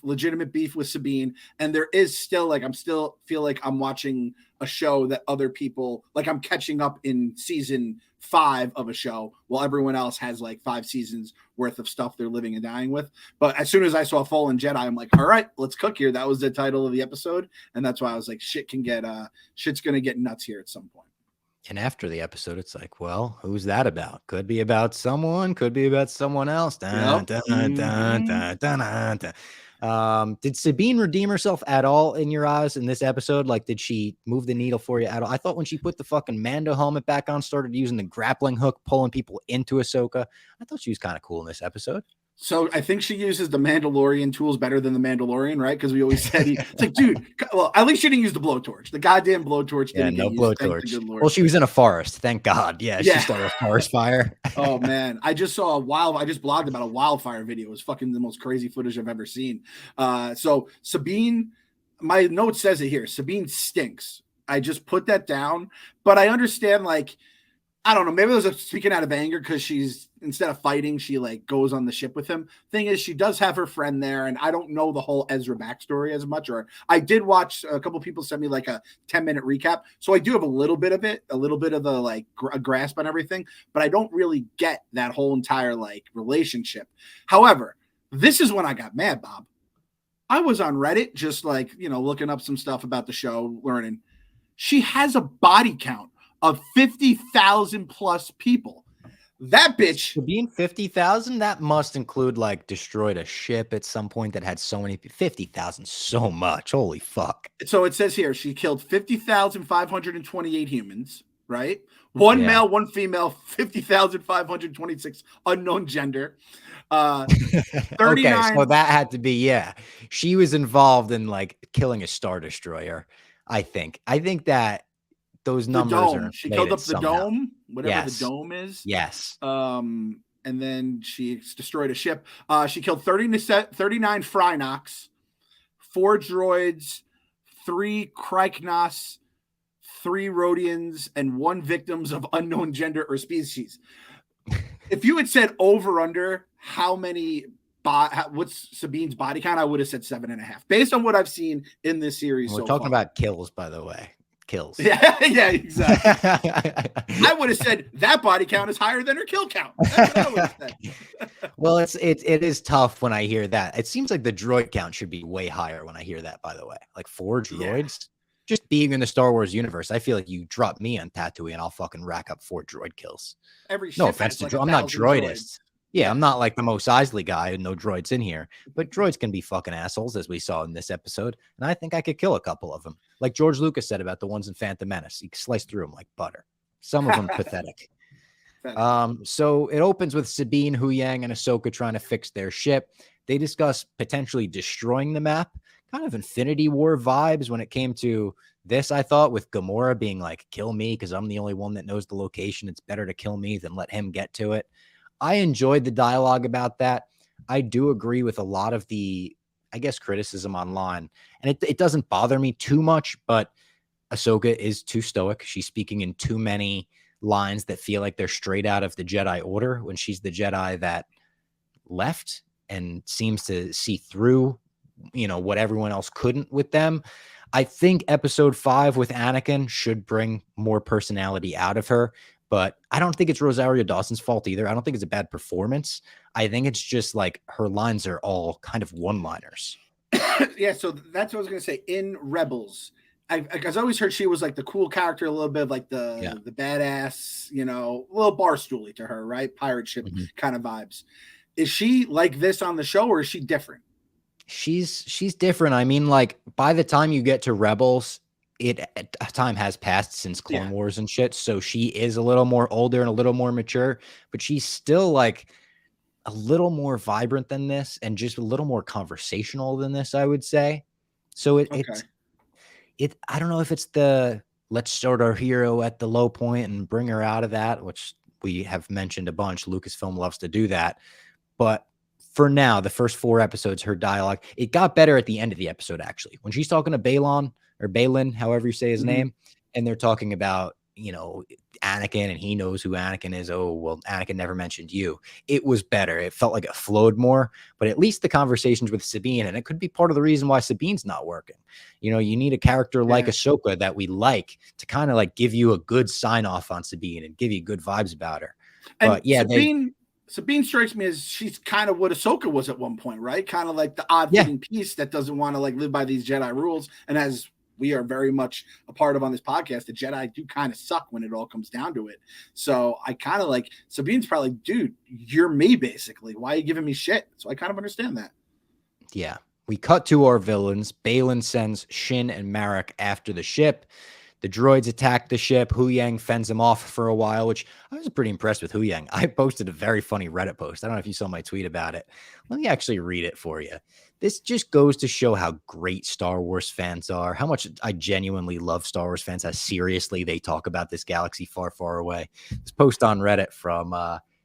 legitimate beef with Sabine. And there is still I'm still feel like I'm watching a show that other people, like I'm catching up in season 5 of a show while everyone else has like 5 seasons worth of stuff they're living and dying with. But as soon as I saw Fallen Jedi, I'm like, all right, let's cook here. That was the title of the episode. And that's why I was like, shit's going to get nuts here at some point. And after the episode, it's like, well, who's that about? Could be about someone, could be about someone else. Dun, dun, dun, dun, dun, dun, dun. Did Sabine redeem herself at all in your eyes in this episode? Like, did she move the needle for you at all? I thought when she put the fucking Mando helmet back on, started using the grappling hook, pulling people into Ahsoka, I thought she was kind of cool in this episode. So I think she uses the Mandalorian tools better than the Mandalorian, right? Because we always said it's like, dude, well, at least she didn't use the blowtorch. The goddamn blowtorch didn't get used. Blowtorch. Well, she was in a forest. Thank God. Yeah. She started a forest fire. Oh man, I just blogged about a wildfire video. It was fucking the most crazy footage I've ever seen. So Sabine, my note says it here. Sabine stinks. I just put that down, but I understand like. I don't know. Maybe it was speaking out of anger because she's instead of fighting, she like goes on the ship with him. Thing is, she does have her friend there, and I don't know the whole Ezra backstory as much. Or I did watch a couple people send me like a 10-minute recap, so I do have a little bit of the like a grasp on everything, but I don't really get that whole entire like relationship. However, this is when I got mad, Bob. I was on Reddit just like looking up some stuff about the show, learning. She has a body count of 50,000 plus people. That bitch being 50,000, that must include like destroyed a ship at some point that had so many 50,000, so much. Holy fuck. So it says here she killed 50,528 humans, right? One male, one female, 50,526 unknown gender. 39. Okay, so that had to be she was involved in like killing a Star Destroyer. I think that those numbers are. She killed up the dome, whatever the dome is. Yes. And then she destroyed a ship. She killed 39 Phrynox, 4 droids, 3 Kryknos, 3 Rhodians, and 1 victims of unknown gender or species. If you had said over under how many what's Sabine's body count, I would have said 7.5 based on what I've seen in this series. We're talking about kills, by the way. Kills. Yeah, exactly. I would have said that body count is higher than her kill count. That's what I would have said. Well, it is tough when I hear that. It seems like the droid count should be way higher when I hear that, by the way. Like 4 droids. Just being in the Star Wars universe, I feel like you drop me on Tatooine and I'll fucking rack up 4 droid kills. No offense to I'm not droidist. Droids. Yeah, I'm not like the Mos Eisley guy and no droids in here, but droids can be fucking assholes, as we saw in this episode. And I think I could kill a couple of them. Like George Lucas said about the ones in Phantom Menace. He sliced through them like butter. Some of them pathetic. So it opens with Sabine, Huyang, and Ahsoka trying to fix their ship. They discuss potentially destroying the map. Kind of Infinity War vibes when it came to this, I thought, with Gamora being like, kill me because I'm the only one that knows the location. It's better to kill me than let him get to it. I enjoyed the dialogue about that. I do agree with a lot of the, I guess, criticism online, and it doesn't bother me too much, but Ahsoka is too stoic. She's speaking in too many lines that feel like they're straight out of the Jedi Order when she's the Jedi that left and seems to see through, what everyone else couldn't with them. I think episode 5 with Anakin should bring more personality out of her, but I don't think it's Rosario Dawson's fault either. I don't think it's a bad performance. I think it's just like her lines are all kind of one-liners. Yeah, so that's what I was gonna say. In Rebels, I've always heard she was like the cool character, a little bit of like the badass, a little barstooly to her, right? Pirate ship kind of vibes. Is she like this on the show, or is she different? She's different. I mean, like by the time you get to Rebels, time has passed since Clone Wars and shit. So she is a little more older and a little more mature, but she's still like a little more vibrant than this and just a little more conversational than this, I would say. So I don't know if it's the let's start our hero at the low point and bring her out of that, which we have mentioned a bunch. Lucasfilm loves to do that. But for now, the first 4 episodes, her dialogue, it got better at the end of the episode, actually. When she's talking to Balin, however you say his name, and they're talking about, Anakin, and he knows who Anakin is. Oh, well, Anakin never mentioned you. It was better. It felt like it flowed more, but at least the conversations with Sabine, and it could be part of the reason why Sabine's not working. You need a character like Ahsoka that we like to kind of like give you a good sign off on Sabine and give you good vibes about her. But yeah, Sabine strikes me as she's kind of what Ahsoka was at one point, right? Kind of like the odd-fitting piece that doesn't want to like live by these Jedi rules. And as we are very much a part of on this podcast, the Jedi do kind of suck when it all comes down to it. So I kind of like Sabine's probably, dude, you're me basically. Why are you giving me shit? So I kind of understand that. Yeah. We cut to our villains. Balin sends Shin and Marek after the ship. The droids attack the ship. Hu Yang fends them off for a while, which I was pretty impressed with Hu Yang. I posted a very funny Reddit post. I don't know if you saw my tweet about it. Let me actually read it for you. This just goes to show how great Star Wars fans are, how much I genuinely love Star Wars fans, how seriously they talk about this galaxy far, far away. This post on Reddit from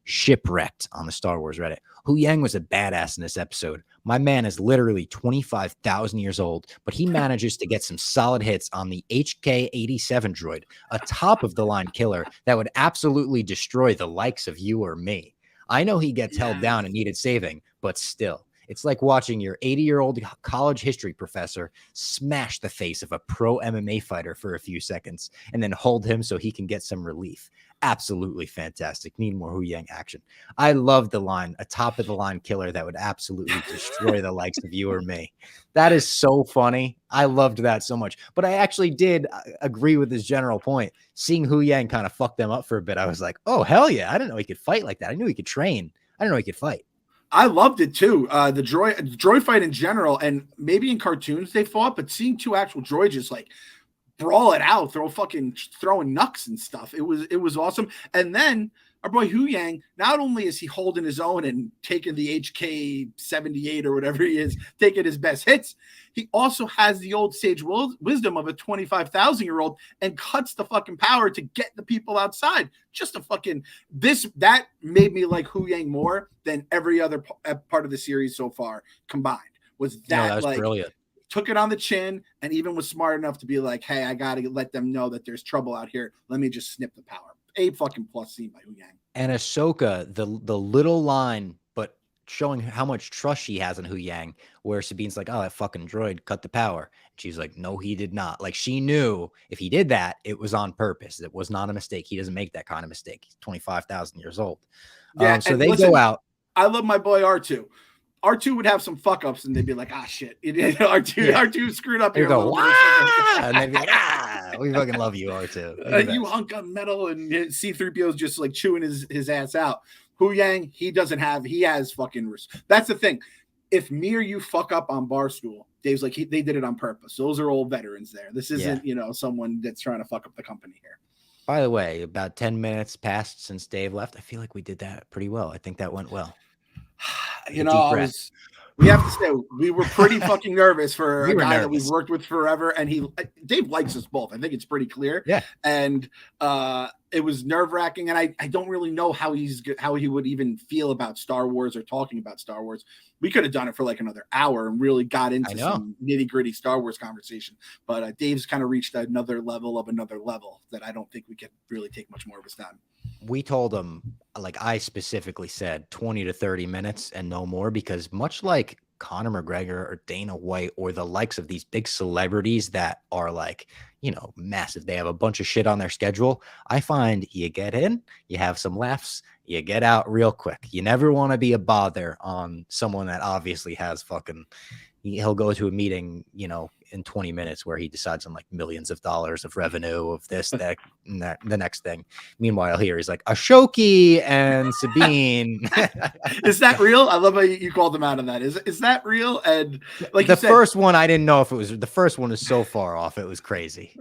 Shipwrecked on the Star Wars Reddit. Hu Yang was a badass in this episode. My man is literally 25,000 years old, but he manages to get some solid hits on the HK-87 droid, a top-of-the-line killer that would absolutely destroy the likes of you or me. I know he gets held down and needed saving, but still, it's like watching your 80-year-old college history professor smash the face of a pro MMA fighter for a few seconds and then hold him so he can get some relief. Absolutely fantastic. Need more Hu Yang action. I love the line, a top-of-the-line killer that would absolutely destroy the likes of you or me. That is so funny. I loved that so much. But I actually did agree with his general point. Seeing Hu Yang kind of fuck them up for a bit, I was like, oh, hell yeah. I didn't know he could fight like that. I knew he could train. I didn't know he could fight. I loved it too. The droid fight in general, and maybe in cartoons they fought, but seeing 2 actual droids just like brawl it out, throwing knucks and stuff. It was awesome. And then our boy Hu Yang, not only is he holding his own and taking the HK-78 or whatever he is, taking his best hits, he also has the old sage wisdom of a 25,000-year-old and cuts the fucking power to get the people outside. Just a fucking that made me like Hu Yang more than every other part of the series so far combined. That was like brilliant. Took it on the chin and even was smart enough to be like, hey, I got to let them know that there's trouble out here. Let me just snip the power. A fucking plus scene by Hu Yang. And Ahsoka, the little line, but showing how much trust she has in Hu Yang, where Sabine's like, oh, that fucking droid cut the power. And she's like, no, he did not. Like, she knew if he did that, it was on purpose. It was not a mistake. He doesn't make that kind of mistake. He's 25,000 years old. Yeah, so they go out. I love my boy R2. R2 would have some fuck ups and they'd be like, shit. R2 screwed up here. Go, and they'd be like, we fucking love you, R2. You hunk of metal, and C-3PO is just like chewing his ass out. Hu Yang, he has fucking, that's the thing. If me or you fuck up on Barstool, Dave's like, they did it on purpose. Those are old veterans there. This isn't, someone that's trying to fuck up the company here. By the way, about 10 minutes passed since Dave left. I feel like we did that pretty well. I think that went well. we have to say we were pretty fucking nervous for We a were guy that we've nervous. worked with forever, and Dave likes us both. I think it's pretty clear. Yeah. And it was nerve-wracking, and I don't really know how he would even feel about Star Wars or talking about Star Wars. We could have done it for like another hour and really got into some nitty-gritty Star Wars conversation. But Dave's kind of reached another level that I don't think we could really take much more of his time. We told him, like I specifically said, 20 to 30 minutes and no more, because much like Conor McGregor or Dana White or the likes of these big celebrities that are like, you know, massive, they have a bunch of shit on their schedule. I find you get in, you have some laughs, you get out real quick. You never want to be a bother on someone that obviously has fucking, he'll go to a meeting, you know, in 20 minutes where he decides on like millions of dollars of revenue of this, that, and that, the next thing. Meanwhile, here he's like Ashoki and Sabine. Is that real? I love how you called them out on that. Is that real? And like the first one, I didn't know if it was the first one is so far off. It was crazy.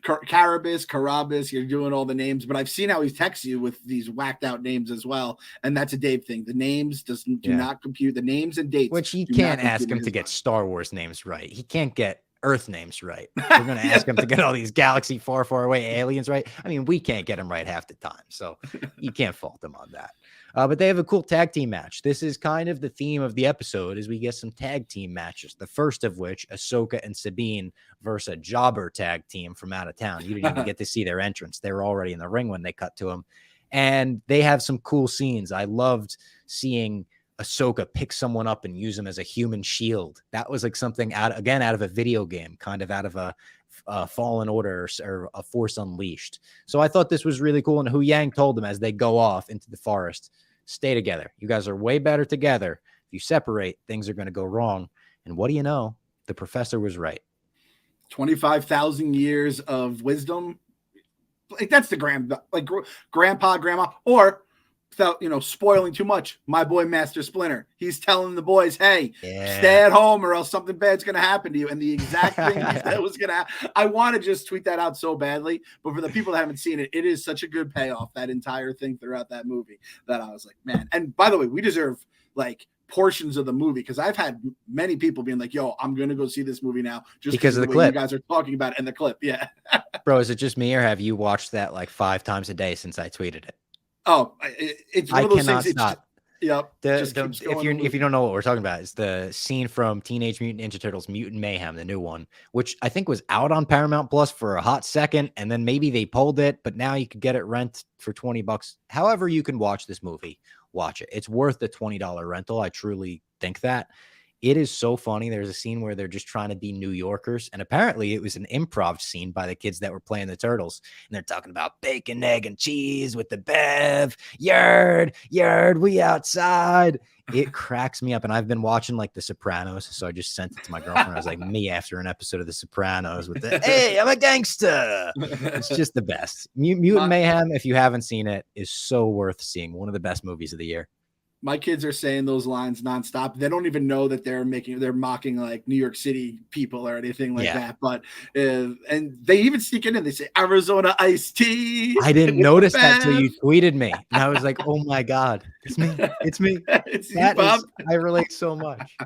Carabas, you're doing all the names, but I've seen how he texts you with these whacked out names as well. And that's a Dave thing. The names do not compute, the names and dates. Which he can't ask him to get Star Wars names right. He can't get Earth names right. We're going to ask him to get all these galaxy far, far away aliens right. I mean, we can't get him right half the time. So you can't fault him on that. But they have a cool tag team match. This is kind of the theme of the episode, as we get some tag team matches. The first of which, Ahsoka and Sabine versus a jobber tag team from out of town. You didn't even get to see their entrance. They were already in the ring when they cut to them. And they have some cool scenes. I loved seeing Ahsoka pick someone up and use them as a human shield. That was like something out of a video game, kind of out of a Fallen Order or a Force Unleashed. So I thought this was really cool. And Hu Yang told them as they go off into the forest, stay together. You guys are way better together. If you separate, things are going to go wrong. And what do you know? The professor was right. 25,000 years of wisdom. Like that's the grandpa, grandma, or without, you know, spoiling too much, my boy Master Splinter. He's telling the boys, hey, stay at home or else something bad's going to happen to you. And the exact thing that was going to happen. I want to just tweet that out so badly. But for the people that haven't seen it, it is such a good payoff, that entire thing throughout that movie, that I was like, man. And by the way, we deserve like portions of the movie, because I've had many people being like, yo, I'm going to go see this movie now just because of the clip you guys are talking about it in the clip. Yeah. Bro, is it just me or have you watched that like 5 times a day since I tweeted it? Oh, it's one of those things. Stop. Yep. If you don't know what we're talking about, it's the scene from Teenage Mutant Ninja Turtles Mutant Mayhem, the new one, which I think was out on Paramount Plus for a hot second, and then maybe they pulled it, but now you could get it rent for $20. However you can watch this movie, watch it. It's worth the $20 rental. I truly think that. It is so funny. There's a scene where they're just trying to be New Yorkers. And apparently it was an improv scene by the kids that were playing the Turtles. And they're talking about bacon, egg, and cheese with the Bev. Yard, we outside. It cracks me up. And I've been watching like The Sopranos. So I just sent it to my girlfriend. I was like, me after an episode of The Sopranos with the, hey, I'm a gangster. It's just the best. Mutant Mayhem, if you haven't seen it, is so worth seeing. One of the best movies of the year. My kids are saying those lines nonstop. They don't even know that they're mocking like New York City people or anything like that. But and they even sneak in and they say Arizona iced tea. I didn't notice that till you tweeted me, and I was like, oh my god, it's me. It's me. It's you, Bob. I relate so much.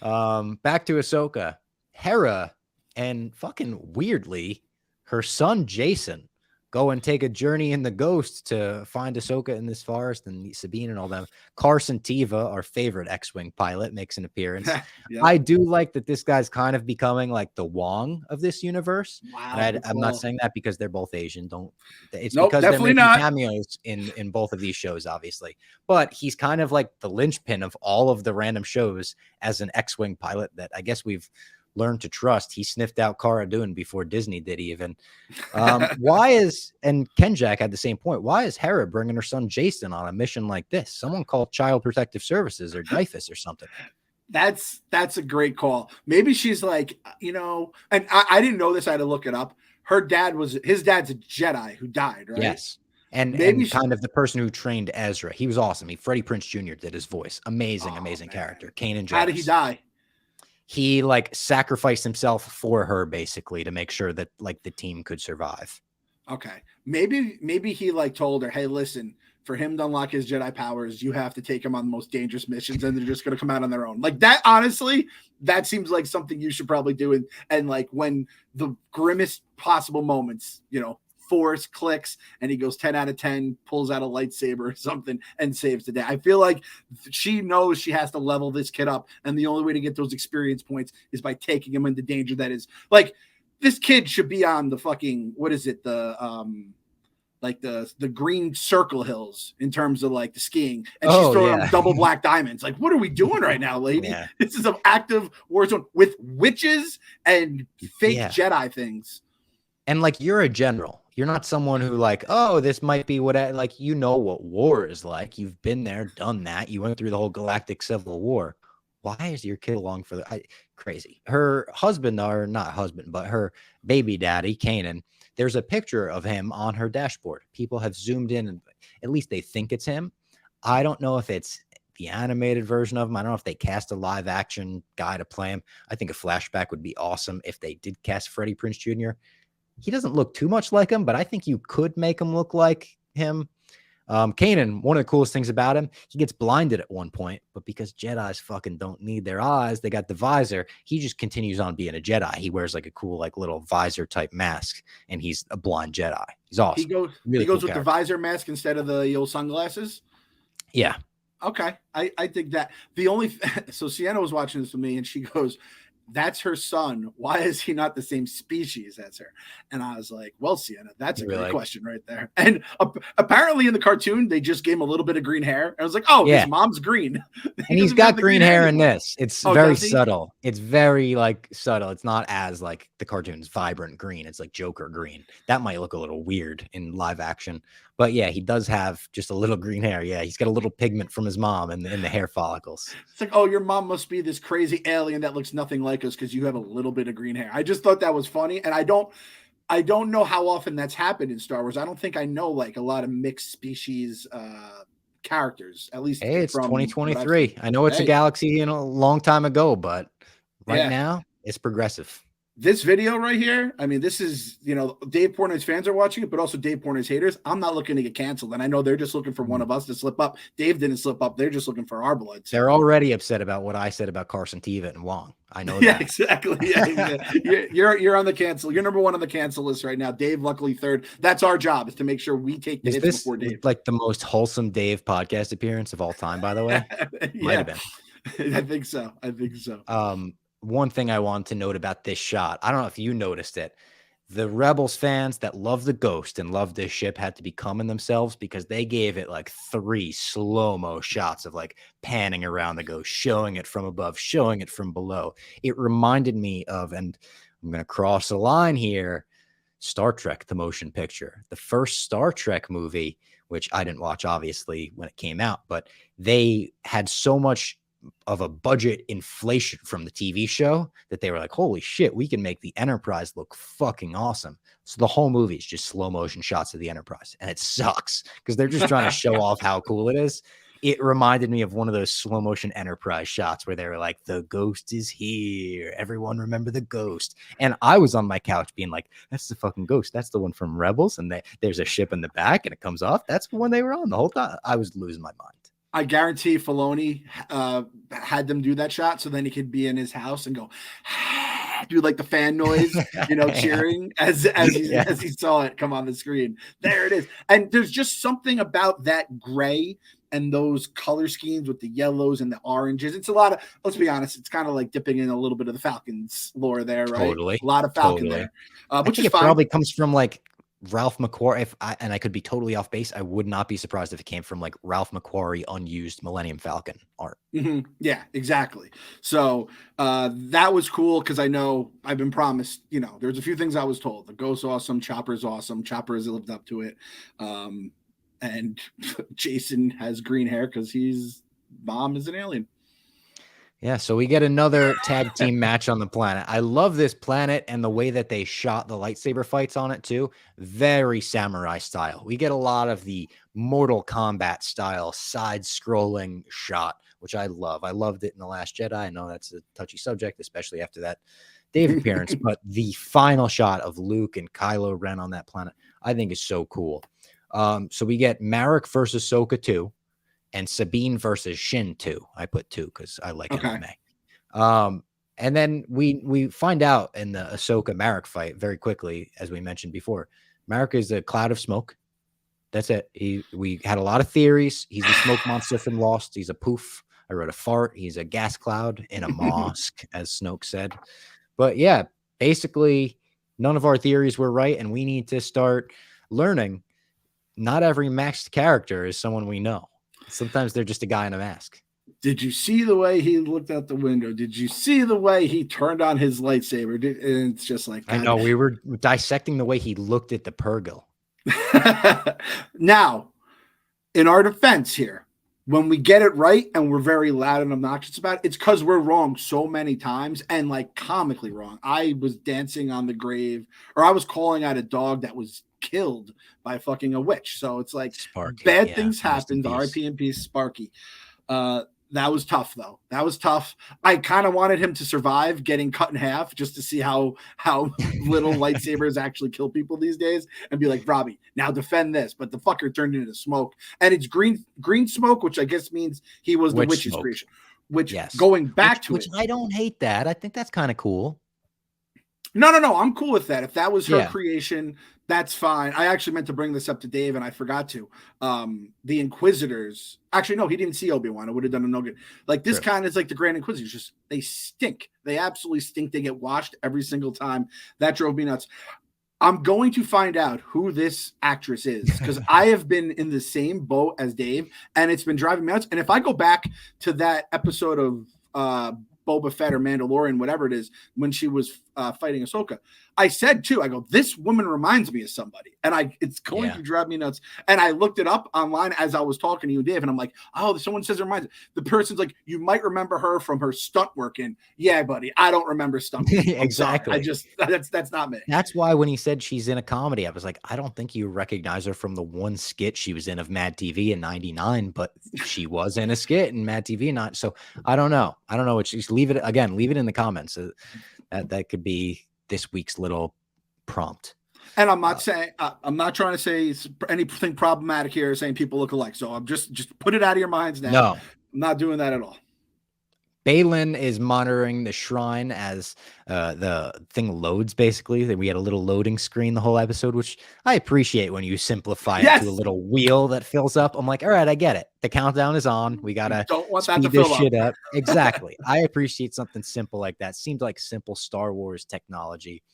Back to Ahsoka, Hera, and fucking weirdly, her son Jason go and take a journey in the Ghost to find Ahsoka in this forest and Sabine and all them. Carson Teva, our favorite X-Wing pilot, makes an appearance. Yep. I do like that this guy's kind of becoming like the Wong of this universe. Wow, I'm not saying that because they're both Asian. It's because they're making cameos in both of these shows, obviously. But he's kind of like the linchpin of all of the random shows as an X-Wing pilot that I guess we've learned to trust. He sniffed out Cara Dune before Disney did even. And Ken Jack had the same point. Why is Hera bringing her son Jason on a mission like this? Someone called Child Protective Services or DYFUS or something. That's a great call. Maybe she's like, you know, and I didn't know this. I had to look it up. His dad's a Jedi who died, right? Yes. And kind of the person who trained Ezra. He was awesome. Freddie Prinze Jr. did his voice. Amazing character. Kanan Jarrus. How did he die? He like sacrificed himself for her basically to make sure that like the team could survive. Okay. Maybe he like told her, hey, listen, for him to unlock his Jedi powers, you have to take him on the most dangerous missions, and they're just going to come out on their own. Like that, honestly, that seems like something you should probably do. And like when the grimmest possible moments, Force clicks and he goes 10 out of 10, pulls out a lightsaber or something and saves the day. I feel like she knows she has to level this kid up, and the only way to get those experience points is by taking him into danger. That is like, this kid should be on the fucking, what is it? The green circle hills in terms of like the skiing, and she's throwing double black diamonds. Like, what are we doing right now, lady? Yeah. This is an active war zone with witches and fake Jedi things. And like, you're a general. You're not someone who like, oh, this might be what what war is like. You've been there, done that. You went through the whole galactic civil war. Why is your kid along for crazy? Her husband, or not husband, but her baby daddy, Kanan, there's a picture of him on her dashboard. People have zoomed in, and at least they think it's him. I don't know if it's the animated version of him. I don't know if they cast a live action guy to play him. I think a flashback would be awesome if they did cast Freddie Prinze Jr. He doesn't look too much like him, but I think you could make him look like him. Kanan, one of the coolest things about him, he gets blinded at one point, but because Jedis fucking don't need their eyes, they got the visor. He just continues on being a Jedi. He wears like a cool, like little visor type mask, and he's a blind Jedi. He's awesome. He goes with the visor mask instead of the old sunglasses. Yeah. Okay. I think that so Sienna was watching this with me, and she goes, that's her son. Why is he not the same species as her? And I was like, well, Sienna, that's a great question right there. And apparently in the cartoon, they just gave him a little bit of green hair. I was like, oh, his mom's green. And he's got green hair in this. It's very subtle. It's very like subtle. It's not as like the cartoon's vibrant green. It's like Joker green. That might look a little weird in live action. But yeah, he does have just a little green hair. Yeah, he's got a little pigment from his mom in the hair follicles. It's like, oh, your mom must be this crazy alien that looks nothing like us because you have a little bit of green hair. I just thought that was funny, and I don't know how often that's happened in Star Wars. I don't think I know like a lot of mixed species characters. At least, hey, it's 2023. I know it's a galaxy a long time ago, but right now it's progressive. This video right here, I mean, this is, Dave Portnoy's fans are watching it, but also Dave Portnoy's haters. I'm not looking to get canceled, and I know they're just looking for one of us to slip up. Dave didn't slip up. They're just looking for our blood. They're already upset about what I said about Carson Teva and Wong. I know that. Yeah, exactly. Yeah. You're on the cancel. You're number one on the cancel list right now. Dave, luckily third. That's our job, is to make sure we take the hits before Dave. Like the most wholesome Dave podcast appearance of all time, by the way? Might have been. I think so. One thing I want to note about this shot, I don't know if you noticed it. The Rebels fans that love the Ghost and love this ship had to be coming themselves, because they gave it like 3 slow-mo shots of like panning around the Ghost, showing it from above, showing it from below. It reminded me of, and I'm going to cross the line here, Star Trek, the motion picture. The first Star Trek movie, which I didn't watch obviously when it came out, but they had so much of a budget inflation from the TV show that they were like, holy shit, we can make the Enterprise look fucking awesome. So the whole movie is just slow motion shots of the Enterprise, and it sucks because they're just trying to show off how cool it is. It reminded me of one of those slow motion Enterprise shots where they were like, the Ghost is here. Everyone remember the Ghost. And I was on my couch being like, that's the fucking Ghost. That's the one from Rebels. And there's a ship in the back and it comes off. That's the one they were on the whole time. I was losing my mind. I guarantee Filoni had them do that shot so then he could be in his house and go do like the fan noise, cheering as he saw it come on the screen. There it is. And there's just something about that gray and those color schemes with the yellows and the oranges. It's a lot of, let's be honest, it's kind of like dipping in a little bit of the Falcons lore there, right? Totally. A lot of Falcon there. Which is fine. Probably comes from like Ralph McQuarrie, and I could be totally off base, I would not be surprised if it came from like Ralph McQuarrie unused Millennium Falcon art. Mm-hmm. Yeah, exactly. So that was cool because I know I've been promised, there's a few things I was told. The Ghost's awesome, Chopper's awesome, Chopper has lived up to it. And Jason has green hair because his mom is an alien. Yeah, so we get another tag team match on the planet. I love this planet and the way that they shot the lightsaber fights on it too. Very samurai style. We get a lot of the Mortal Kombat style side-scrolling shot, which I love. I loved it in The Last Jedi. I know that's a touchy subject, especially after that Dave appearance, but the final shot of Luke and Kylo Ren on that planet, I think is so cool. So we get Marek versus Ahsoka 2 and Sabine versus Shin 2. I put 2 because I like MMA. And then we find out in the Ahsoka Marek fight very quickly, as we mentioned before. Marek is a cloud of smoke. That's it. We had a lot of theories. He's the smoke monster from Lost. He's a poof. I wrote a fart. He's a gas cloud in a mosque, as Snoke said. But yeah, basically, none of our theories were right, and we need to start learning. Not every maxed character is someone we know. Sometimes they're just a guy in a mask. Did you see the way he looked out the window? Did you see the way he turned on his lightsaber? And it's just like, I know, we were dissecting the way he looked at the Purgle. Now, in our defense here, when we get it right and we're very loud and obnoxious about it, it's because we're wrong so many times and like comically wrong. I was dancing on the grave, or I was calling out a dog that was killed by fucking a witch. So it's like Sparky, bad things happened. R.I.P. and peace, Sparky. That was tough, though. That was tough. I kind of wanted him to survive getting cut in half just to see how little lightsabers actually kill people these days, and be like, Robbie, now defend this. But the fucker turned into smoke, and it's green smoke, which I guess means he was the witch's creation. Which, going back to it, I don't hate that. I think that's kind of cool. No. I'm cool with that. If that was her creation, that's fine. I actually meant to bring this up to Dave, and I forgot to. The Inquisitors. Actually, no, he didn't see Obi-Wan. It would have done him no good. Like, this kind of is like the Grand Inquisitors. Just, they stink. They absolutely stink. They get washed every single time. That drove me nuts. I'm going to find out who this actress is, because I have been in the same boat as Dave, and it's been driving me nuts. And if I go back to that episode of Boba Fett or Mandalorian, whatever it is, when she was fighting Ahsoka, I said too, I go, this woman reminds me of somebody, and it's going to drive me nuts. And I looked it up online as I was talking to you, Dave, and I'm like, oh, someone says it reminds me. The person's like, you might remember her from her stunt work. And yeah, buddy, I don't remember stunt work. Exactly. I just that's not me. That's why when he said she's in a comedy, I was like, I don't think you recognize her from the one skit she was in of Mad TV in '99, but she was in a skit in Mad TV. So I don't know. What she's. Leave it in the comments. That could be this week's little prompt. And I'm not saying, I'm not trying to say anything problematic here, saying people look alike. So I'm just put it out of your minds now. No, I'm not doing that at all. Balin is monitoring the shrine as the thing loads, basically. We had a little loading screen the whole episode, which I appreciate when you simplify it to a little wheel that fills up. I'm like, all right, I get it. The countdown is on. We got to speed this shit up. Exactly. I appreciate something simple like that. Seems like simple Star Wars technology.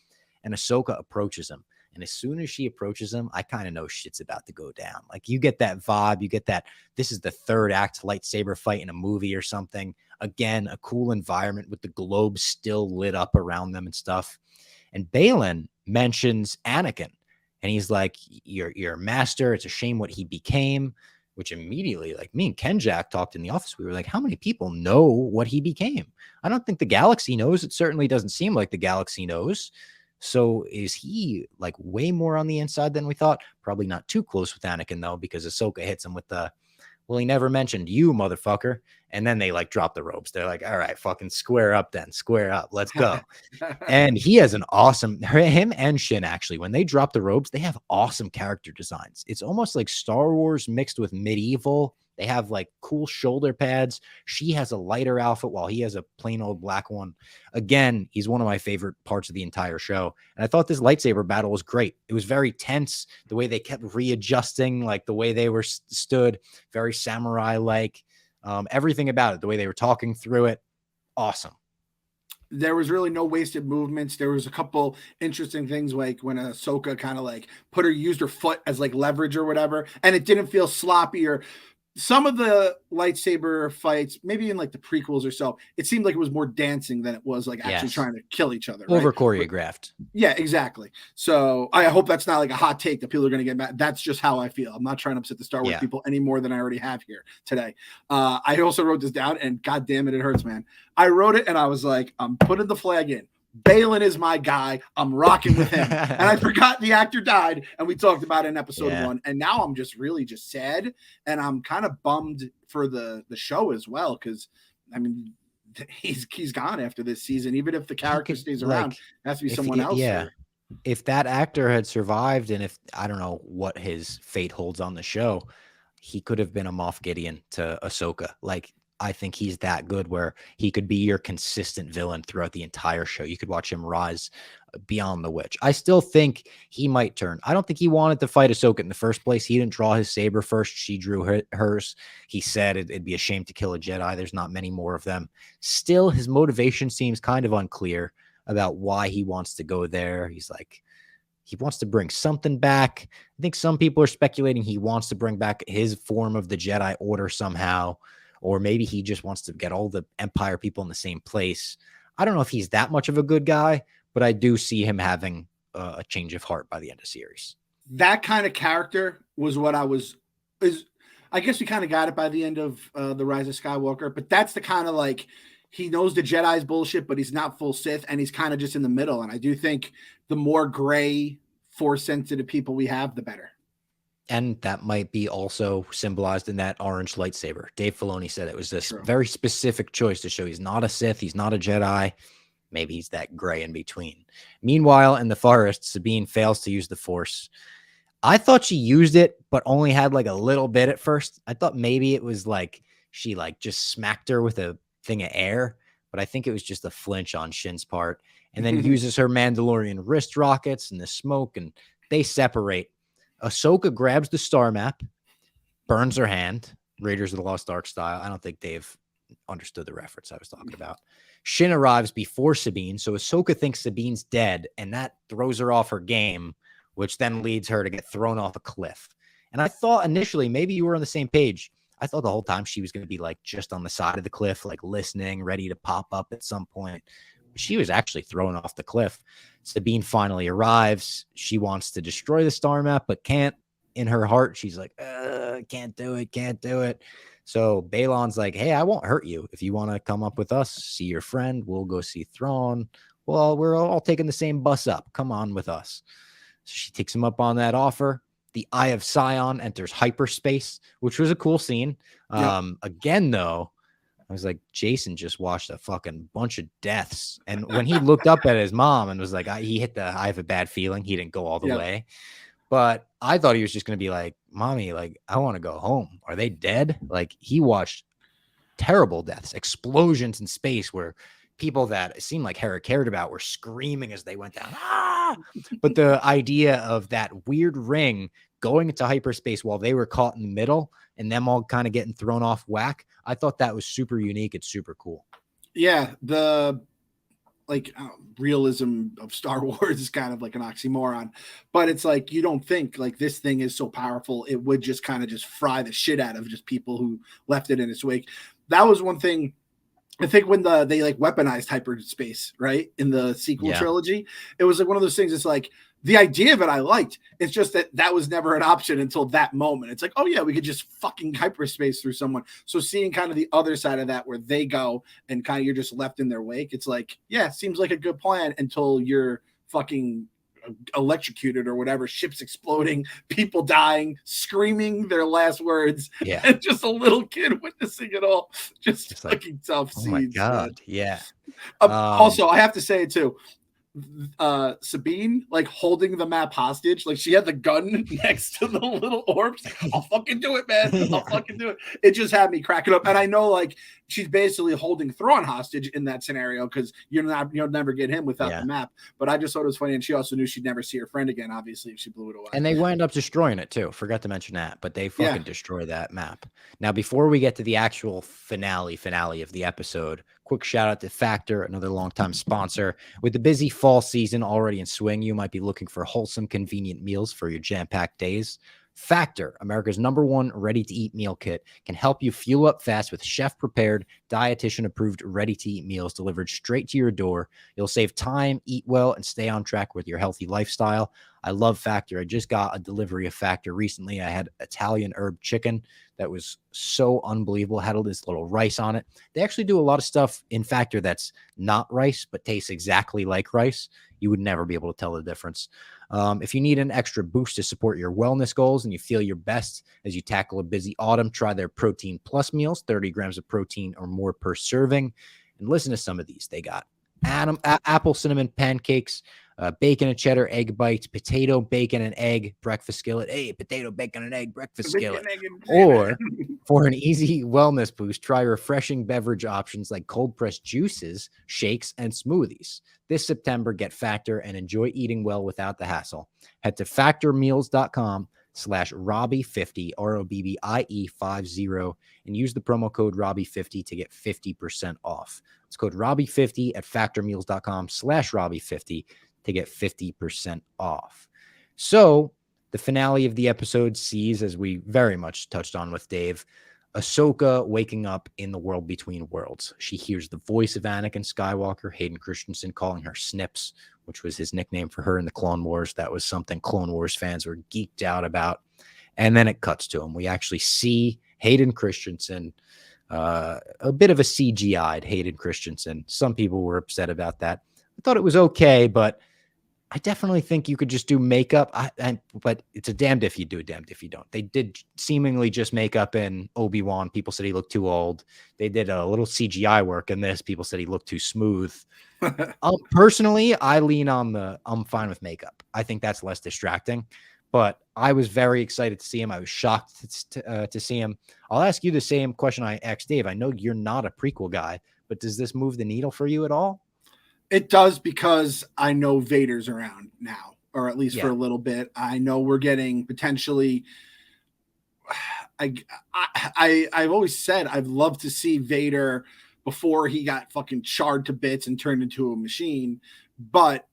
And Ahsoka approaches him. And as soon as she approaches him, I kind of know shit's about to go down. Like, you get that vibe. You get that this is the third act lightsaber fight in a movie or something. Again, a cool environment with the globe still lit up around them and stuff. And Balin mentions Anakin. And he's like, you're a master. It's a shame what he became. Which immediately, like, me and Kenjack talked in the office. We were like, how many people know what he became? I don't think the galaxy knows. It certainly doesn't seem like the galaxy knows. So is he like way more on the inside than we thought? Probably not too close with Anakin, though, because Ahsoka hits him with the, well, he never mentioned you, motherfucker. And then they like drop the ropes. They're like, all right, fucking square up then. Square up. Let's go. And he has an awesome, him and Shin, actually, when they drop the ropes, they have awesome character designs. It's almost like Star Wars mixed with medieval. They have like cool shoulder pads. She has a lighter outfit while he has a plain old black one. Again, he's one of my favorite parts of the entire show. And I thought this lightsaber battle was great. It was very tense. The way they kept readjusting, like the way they were stood, very samurai-like. Everything about it, the way they were talking through it, awesome. There was really no wasted movements. There was a couple interesting things, like when Ahsoka kind of like used her foot as like leverage or whatever, and it didn't feel sloppy. Or some of the lightsaber fights, maybe in like the prequels or so, it seemed like it was more dancing than it was like actually trying to kill each other. Over choreographed. Yeah, exactly. So I hope that's not like a hot take that people are going to get mad. That's just how I feel. I'm not trying to upset the Star Wars people any more than I already have here today. I also wrote this down, and God damn it, it hurts, man. I wrote it and I was like, I'm putting the flag in. Balin is my guy. I'm rocking with him. And I forgot the actor died, and we talked about it in episode 1. And now I'm just really just sad, and I'm kind of bummed for the show as well, because I mean, he's gone after this season. Even if the character stays around, it has to be someone else. Yeah. if that actor had survived, and if I don't know what his fate holds on the show, he could have been a Moff Gideon to Ahsoka. Like, I think he's that good where he could be your consistent villain throughout the entire show. You could watch him rise beyond the witch. I still think he might turn. I don't think he wanted to fight Ahsoka in the first place. He didn't draw his saber first. She drew hers. He said it'd be a shame to kill a Jedi. There's not many more of them. Still, his motivation seems kind of unclear about why he wants to go there. He's like, he wants to bring something back. I think some people are speculating he wants to bring back his form of the Jedi Order somehow, or maybe he just wants to get all the Empire people in the same place. I don't know if he's that much of a good guy, but I do see him having a change of heart by the end of the series. That kind of character was what I guess we kind of got it by the end of The Rise of Skywalker, but that's the kind of like, he knows the Jedi's bullshit, but he's not full Sith, and he's kind of just in the middle. And I do think the more gray, Force-sensitive people we have, the better. And that might be also symbolized in that orange lightsaber. Dave Filoni said it was this very specific choice to show he's not a Sith, he's not a Jedi. Maybe he's that gray in between. Meanwhile, in the forest, Sabine fails to use the Force. I thought she used it, but only had like a little bit at first. I thought maybe it was like she like just smacked her with a thing of air, but I think it was just a flinch on Shin's part, and then uses her Mandalorian wrist rockets and the smoke, and they separate. Ahsoka grabs the star map, burns her hand, Raiders of the Lost Ark style. I don't think Dave understood the reference I was talking about. Shin arrives before Sabine, so Ahsoka thinks Sabine's dead, and that throws her off her game, which then leads her to get thrown off a cliff. And I thought initially, maybe you were on the same page, I thought the whole time she was going to be like just on the side of the cliff, like listening, ready to pop up at some point. She was actually thrown off the cliff. Sabine finally arrives. She wants to destroy the star map, but can't. In her heart, she's like, can't do it, can't do it. So Balon's like, hey, I won't hurt you. If you want to come up with us, see your friend, we'll go see Thrawn. Well, we're all taking the same bus up. Come on with us. So she takes him up on that offer. The Eye of Sion enters hyperspace, which was a cool scene. Again, though, I was like, Jason just watched a fucking bunch of deaths. And when he looked up at his mom and was like, he hit the, I have a bad feeling. He didn't go all the way. But I thought he was just going to be like, Mommy, like, I want to go home. Are they dead? Like, he watched terrible deaths, explosions in space where people that it seemed like Hera cared about were screaming as they went down. Ah! But the idea of that weird ring going into hyperspace while they were caught in the middle and them all kind of getting thrown off whack, I thought that was super unique. It's super cool. Yeah, the realism of Star Wars is kind of like an oxymoron, but it's like, you don't think like this thing is so powerful it would just kind of just fry the shit out of just people who left it in its wake. That was one thing. I think when they like weaponized hyperspace, right, in the sequel trilogy, it was like one of those things. It's like, the idea of it I liked. It's just that was never an option until that moment. It's like, oh yeah, we could just fucking hyperspace through someone. So seeing kind of the other side of that where they go and kind of you're just left in their wake, it's like, yeah, seems like a good plan until you're fucking electrocuted or whatever, ships exploding, people dying, screaming their last words, and just a little kid witnessing it all. Just fucking like, tough scenes. Oh my God, man. Also, I have to say it too. Sabine like holding the map hostage, like she had the gun next to the little orbs. I'll fucking do it, man. I'll fucking do it. It just had me cracking up. And I know like she's basically holding Thrawn hostage in that scenario because you'll never get him without the map. But I just thought it was funny, and she also knew she'd never see her friend again, obviously, if she blew it away. And they wound up destroying it too. Forgot to mention that, but they fucking destroy that map. Now, before we get to the actual finale of the episode, quick shout out to Factor, another longtime sponsor. With the busy fall season already in swing, you might be looking for wholesome, convenient meals for your jam-packed days. Factor, America's #1 ready-to-eat meal kit, can help you fuel up fast with chef-prepared, dietitian-approved ready-to-eat meals delivered straight to your door. You'll save time, eat well, and stay on track with your healthy lifestyle. I love Factor. I just got a delivery of Factor recently. I had Italian herb chicken that was so unbelievable. Had all this little rice on it. They actually do a lot of stuff in Factor that's not rice, but tastes exactly like rice. You would never be able to tell the difference. If you need an extra boost to support your wellness goals and you feel your best as you tackle a busy autumn, try their Protein Plus meals, 30 grams of protein or more per serving. And listen to some of these. They got apple cinnamon pancakes, bacon and cheddar egg bites, potato, bacon, and egg breakfast skillet. Hey, potato, bacon, and egg breakfast skillet. Or for an easy wellness boost, try refreshing beverage options like cold pressed juices, shakes, and smoothies. This September, get Factor and enjoy eating well without the hassle. Head to factormeals.com/Robbie50, ROBBIE50, and use the promo code Robbie50 to get 50% off. It's code Robbie50 at factormeals.com/Robbie50 to get 50% off. So the finale of the episode sees, as we very much touched on with Dave, Ahsoka waking up in the world between worlds. She hears the voice of Anakin Skywalker, Hayden Christensen, calling her Snips, which was his nickname for her in the Clone Wars. That was something Clone Wars fans were geeked out about. And then it cuts to him. We actually see Hayden Christensen, a bit of a CGI'd Hayden Christensen. Some people were upset about that. I thought it was okay, but I definitely think you could just do makeup. But it's a damned if you do, damned if you don't. They did seemingly just makeup in Obi-Wan. People said he looked too old. They did a little CGI work in this. People said he looked too smooth. Personally, I lean on I'm fine with makeup. I think that's less distracting. But I was very excited to see him. I was shocked to see him. I'll ask you the same question I asked Dave. I know you're not a prequel guy, but does this move the needle for you at all? It does, because I know Vader's around now, or at least for a little bit. I know we're getting potentially. I've always said I'd love to see Vader before he got fucking charred to bits and turned into a machine, but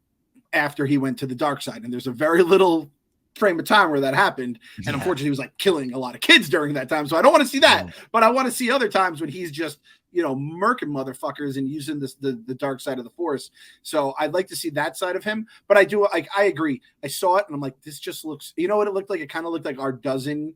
after he went to the dark side, and there's a very little frame of time where that happened, and unfortunately he was like killing a lot of kids during that time, so I don't want to see that. But I want to see other times when he's just murking motherfuckers and using the dark side of the Force. So I'd like to see that side of him. But I agree. I saw it and I'm like, this just looks, what it looked like? It kind of looked like our dozen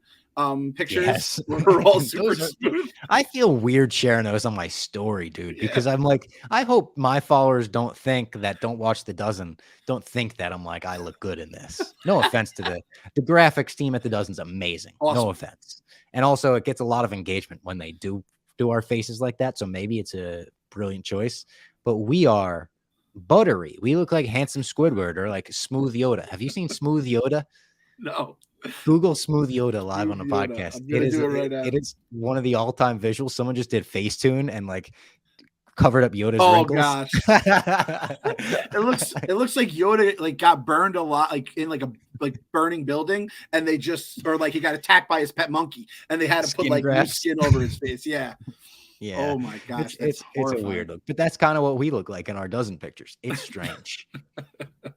pictures. Yes. Were all super smooth. I feel weird sharing those on my story, dude, because I'm like, I hope my followers don't watch the dozen, don't think that I'm like, I look good in this. No offense to the graphics team at the dozen's amazing. Awesome. No offense. And also it gets a lot of engagement when they do our faces like that. So maybe it's a brilliant choice, but we are buttery. We look like handsome Squidward or like Smooth Yoda. Have you seen Smooth Yoda? No. Google Smooth Yoda live on the podcast. It is one of the all-time visuals. Someone just did Facetune and like covered up Yoda's wrinkles. Gosh. it looks like Yoda like got burned a lot, like in like a burning building, and they just, or like he got attacked by his pet monkey and they had to put like new skin over his face. Yeah. Oh my gosh, it's a weird look, but that's kind of what we look like in our dozen pictures. It's strange.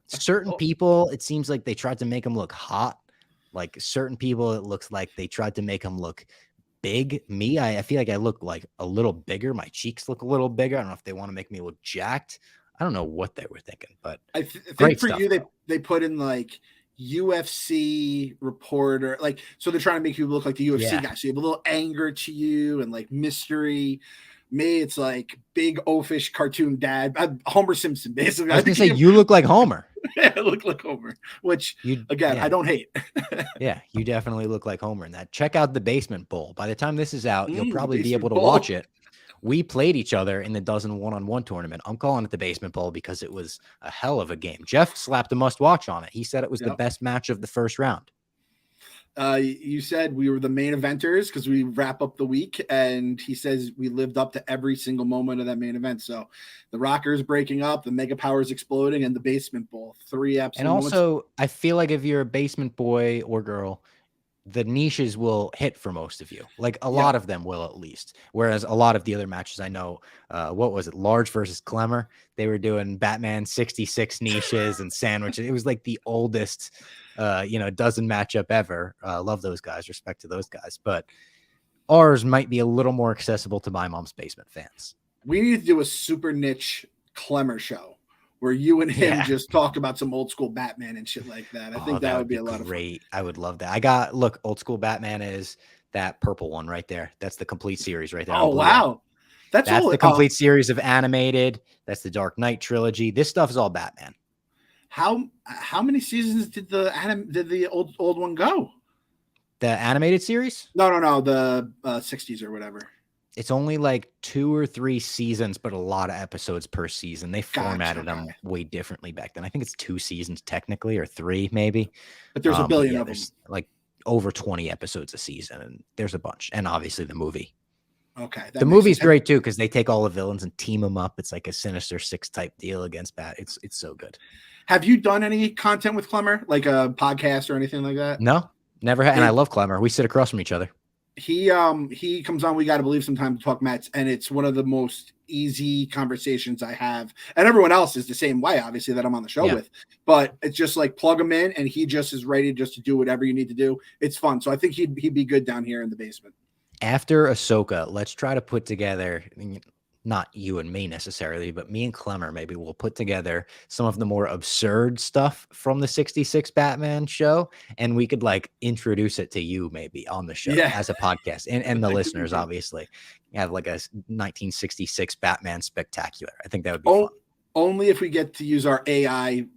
Certain people, it seems like they tried to make them look hot. Like certain people, it looks like they tried to make them look big. Me, I feel like I look like a little bigger. My cheeks look a little bigger. I don't know if they want to make me look jacked. I don't know what they were thinking, but I think for you, they put in like UFC reporter, like, so they're trying to make you look like the UFC guy. So you have a little anger to you and like mystery. Me, it's like big oafish cartoon dad. I'm Homer Simpson, basically. I was gonna say you look like Homer. Yeah, I look like Homer, which I don't hate. Yeah, you definitely look like Homer in that. Check out the Basement Bowl. By the time this is out, you'll probably be able to watch it. We played each other in the dozen one-on-one tournament. I'm calling it the Basement Bowl because it was a hell of a game. Jeff slapped a must-watch on it. He said it was the best match of the first round. You said we were the main eventers because we wrap up the week, and he says we lived up to every single moment of that main event. So the Rockers breaking up, the Mega Powers exploding, and the Basement Bowl. 3 absolute And also, moments. I feel like if you're a basement boy or girl, the niches will hit for most of you. Like a lot of them will, at least. Whereas a lot of the other matches I know, what was it? Large versus Clemmer. They were doing Batman 66 niches and sandwiches. It was like the oldest, dozen matchup ever. Love those guys. Respect to those guys. But ours might be a little more accessible to My Mom's Basement fans. We need to do a super niche Clemmer show where you and him just talk about some old school Batman and shit like that. I think that would be a lot of fun. I would love that. Look, old school Batman is that purple one right there. That's the complete series right there. Oh, wow. That's the complete series of animated. That's the Dark Knight trilogy. This stuff is all Batman. How many seasons did the old one go? The animated series? No, the 60s or whatever. It's only like 2 or 3 seasons, but a lot of episodes per season. They formatted them way differently back then. I think it's 2 seasons technically, or 3 maybe. But there's a billion of them. There's like over 20 episodes a season, and there's a bunch. And obviously the movie. Okay. The movie's great too, because they take all the villains and team them up. It's like a Sinister Six type deal against Bat. It's so good. Have you done any content with Clemmer, like a podcast or anything like that? No, never had. And I love Clemmer. We sit across from each other. He comes on, We Gotta Believe, sometime to talk Mets, and it's one of the most easy conversations I have. And everyone else is the same way, obviously, that I'm on the show with. But it's just like plug him in, and he just is ready just to do whatever you need to do. It's fun. So I think he'd be good down here in the basement. After Ahsoka, let's try to put together, not you and me necessarily, but me and Clemmer, maybe we'll put together some of the more absurd stuff from the 66 Batman show, and we could like introduce it to you maybe on the show as a podcast, and the listeners obviously have like a 1966 Batman spectacular. I think that would be fun. Only if we get to use our AI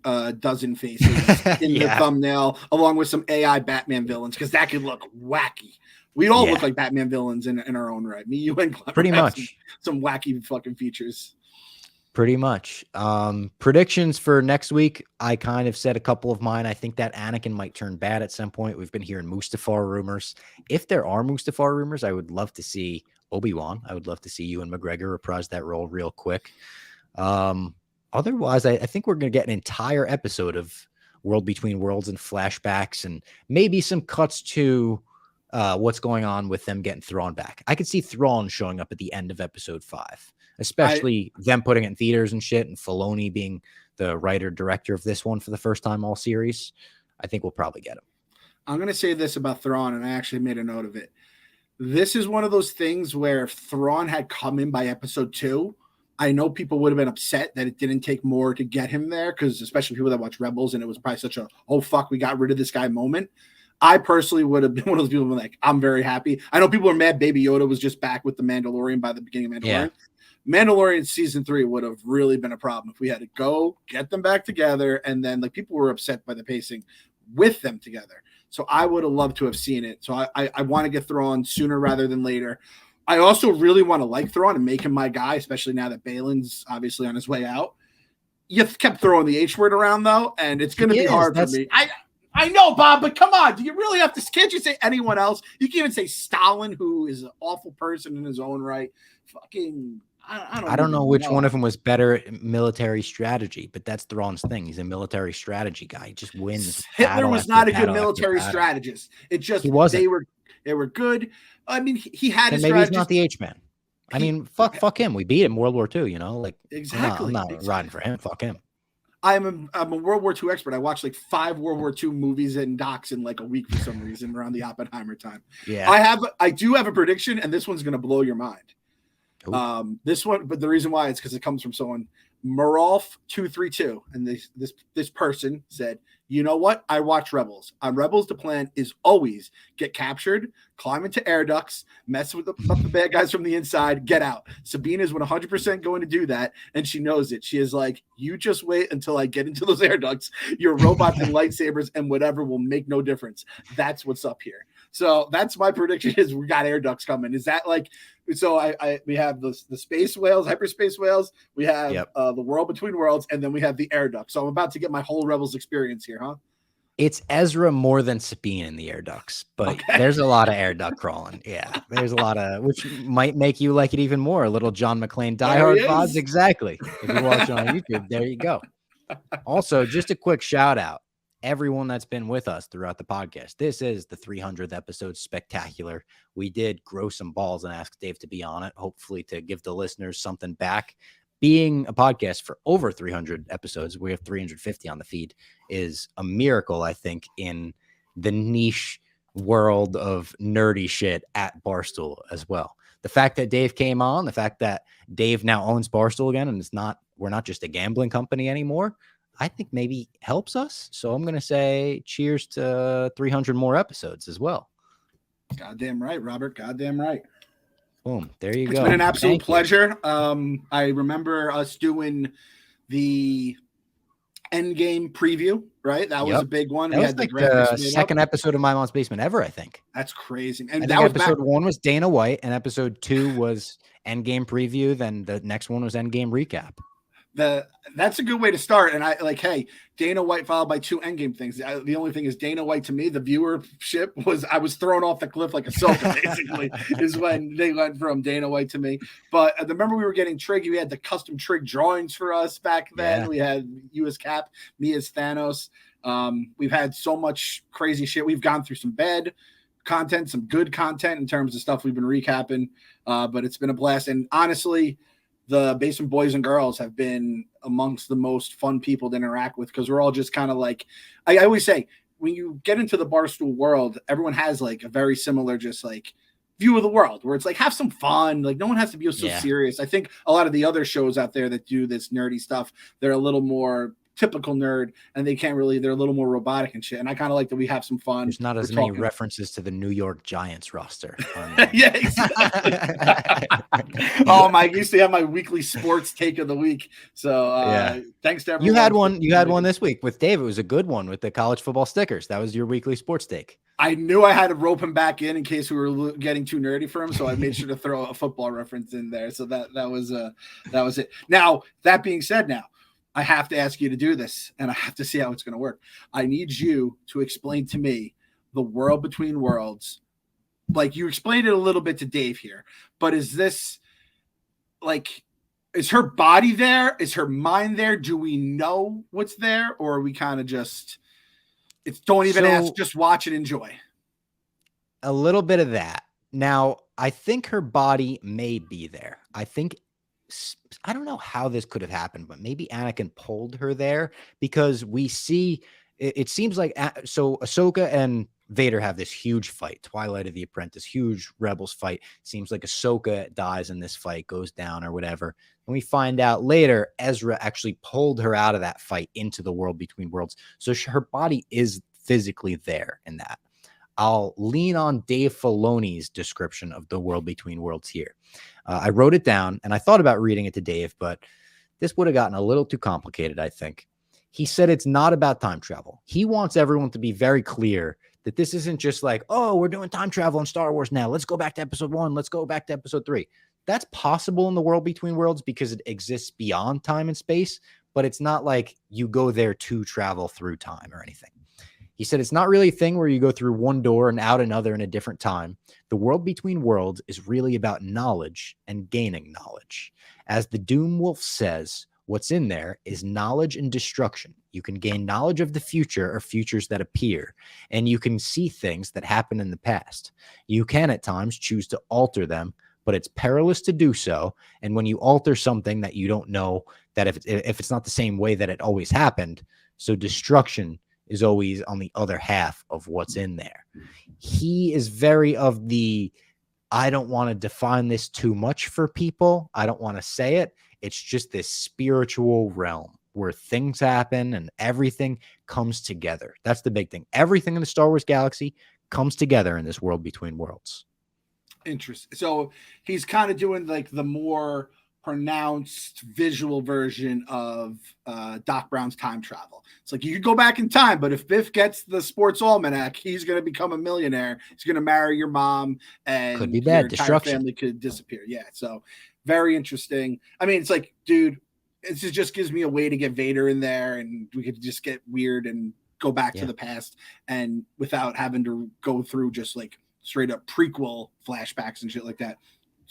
dozen faces in the thumbnail, along with some AI Batman villains, because that could look wacky. We all look like Batman villains in our own right. Me, you, and Clemmer. Pretty much. Some wacky fucking features. Pretty much. Predictions for next week. I kind of said a couple of mine. I think that Anakin might turn bad at some point. We've been hearing Mustafar rumors. If there are Mustafar rumors, I would love to see Obi-Wan. I would love to see Ewan McGregor reprise that role real quick. Otherwise, I think we're going to get an entire episode of World Between Worlds and flashbacks, and maybe some cuts to what's going on with them getting Thrawn back. I could see Thrawn showing up at the end of episode 5, especially them putting it in theaters and shit, and Filoni being the writer-director of this one for the first time all series. I think we'll probably get him. I'm going to say this about Thrawn, and I actually made a note of it. This is one of those things where if Thrawn had come in by episode 2, I know people would have been upset that it didn't take more to get him there, because especially people that watch Rebels, and it was probably such a, oh, fuck, we got rid of this guy moment. I personally would have been one of those people who were like, I'm very happy. I know people are mad Baby Yoda was just back with the Mandalorian by the beginning of Mandalorian. Yeah. Mandalorian season 3 would have really been a problem if we had to go get them back together, and then like people were upset by the pacing with them together. So I would have loved to have seen it. So I want to get Thrawn sooner rather than later. I also really want to like Thrawn and make him my guy, especially now that Balin's obviously on his way out. You kept throwing the H word around though, and it's going to be hard for me. I know, Bob, but come on. Do you really have to? Can't you say anyone else? You can't even say Stalin, who is an awful person in his own right. Fucking, I don't know which one of them was better at military strategy, but that's Thrawn's thing. He's a military strategy guy. He just wins. Hitler was not a good military strategist. It just they were good. I mean, he had his maybe he's not the H-man. I mean, fuck him. We beat him in World War II, Like exactly. I'm not riding for him. Fuck him. I'm a World War II expert. I watched like 5 World War II movies and docs in like a week for some reason around the Oppenheimer time. Yeah. I do have a prediction, and this one's going to blow your mind. Ooh. This one, but the reason why is because it comes from someone, Marolf232, and this person said, you know what? I watch Rebels. On Rebels, the plan is always get captured, climb into air ducts, mess with the bad guys from the inside, get out. Sabine is 100% going to do that, and she knows it. She is like, you just wait until I get into those air ducts. Your robots and lightsabers and whatever will make no difference. That's what's up here. So that's my prediction is we got air ducts coming. Is that like, so we have the space whales, hyperspace whales. We have the World Between Worlds, and then we have the air ducts. So I'm about to get my whole Rebels experience here, huh? It's Ezra more than Sabine in the air ducts, but there's a lot of air duct crawling. Yeah, there's a lot of, which might make you like it even more. A little John McClane diehard pods. Exactly. If you watch on YouTube, there you go. Also, just a quick shout out. Everyone that's been with us throughout the podcast. This is the 300th episode spectacular. We did grow some balls and ask Dave to be on it, hopefully to give the listeners something back. Being a podcast for over 300 episodes, we have 350 on the feed, is a miracle, I think, in the niche world of nerdy shit at Barstool as well. The fact that Dave came on, the fact that Dave now owns Barstool again, and we're not just a gambling company anymore, I think maybe helps us. So I'm going to say cheers to 300 more episodes as well. Goddamn right, Robert. Goddamn right. Boom. There you go. It's been an absolute pleasure. I remember us doing the Endgame preview, right? That was a big one. That We was had the like graphics the made second up. episode of My Mom's Basement ever, I think. That's crazy. I And think that was back. episode 1 was Dana White, and episode 2 was Endgame preview. Then the next one was Endgame recap. That's a good way to start. And I like, hey, Dana White followed by 2 Endgame things. The only thing is Dana White to me, the viewership was I was thrown off the cliff like Ahsoka, basically, is when they went from Dana White to me. But remember, we were getting Trig. We had the custom Trig drawings for us back then. Yeah. We had you as Cap, me as Thanos. We've had so much crazy shit. We've gone through some bad content, some good content in terms of stuff we've been recapping. But it's been a blast. And honestly, the Basement Boys and Girls have been amongst the most fun people to interact with because we're all just kind of like, I always say, when you get into the Barstool world, everyone has like a very similar just like view of the world where it's like, have some fun. Like no one has to be so serious. I think a lot of the other shows out there that do this nerdy stuff, they're a little more typical nerd and they're a little more robotic and shit. And I kind of like that we have some fun. There's not as many references to the New York Giants roster. Yeah, exactly. Oh, I used to have my weekly sports take of the week. So thanks to everyone. You had one this week with Dave. It was a good one with the college football stickers. That was your weekly sports take. I knew I had to rope him back in case we were getting too nerdy for him. So I made sure to throw a football reference in there. So that was it. Now, that being said, I have to ask you to do this, and I have to see how it's going to work. I need you to explain to me the world between worlds. Like you explained it a little bit to Dave here, but is this like, is her body there? Is her mind there? Do we know what's there? Or are we kind of just, don't even ask, just watch and enjoy? A little bit of that. Now, I think her body may be there. I don't know how this could have happened, but maybe Anakin pulled her there because we see it seems like so Ahsoka and Vader have this huge fight, Twilight of the Apprentice, huge Rebels fight. Seems like Ahsoka dies in this fight, goes down or whatever. And we find out later Ezra actually pulled her out of that fight into the world between worlds. So her body is physically there in that. I'll lean on Dave Filoni's description of the world between worlds here. I wrote it down and I thought about reading it to Dave, but this would have gotten a little too complicated, I think. He said it's not about time travel. He wants everyone to be very clear that this isn't just like, oh, we're doing time travel in Star Wars now. Let's go back to episode 1. Let's go back to episode 3. That's possible in the world between worlds because it exists beyond time and space, but it's not like you go there to travel through time or anything. He said it's not really a thing where you go through one door and out another in a different time. The world between worlds is really about knowledge and gaining knowledge. As the Doom Wolf says, what's in there is knowledge and destruction. You can gain knowledge of the future or futures that appear, and you can see things that happen in the past. You can at times choose to alter them, but it's perilous to do so. And when you alter something that you don't know, that if it's not the same way that it always happened, so destruction is always on the other half of what's in there. He is very of the, I don't want to define this too much for people. I don't want to say it. It's just this spiritual realm where things happen and everything comes together. That's the big thing. Everything in the Star Wars galaxy comes together in this world between worlds. Interesting. So he's kind of doing like the more pronounced visual version of Doc Brown's time travel. It's like you could go back in time, but if Biff gets the sports almanac, he's going to become a millionaire. He's going to marry your mom, and could be bad. Your Destruction. family could disappear. Yeah, so very interesting. I mean, it's like, dude, it just gives me a way to get Vader in there, and we could just get weird and go back to the past, and without having to go through just like straight up prequel flashbacks and shit like that.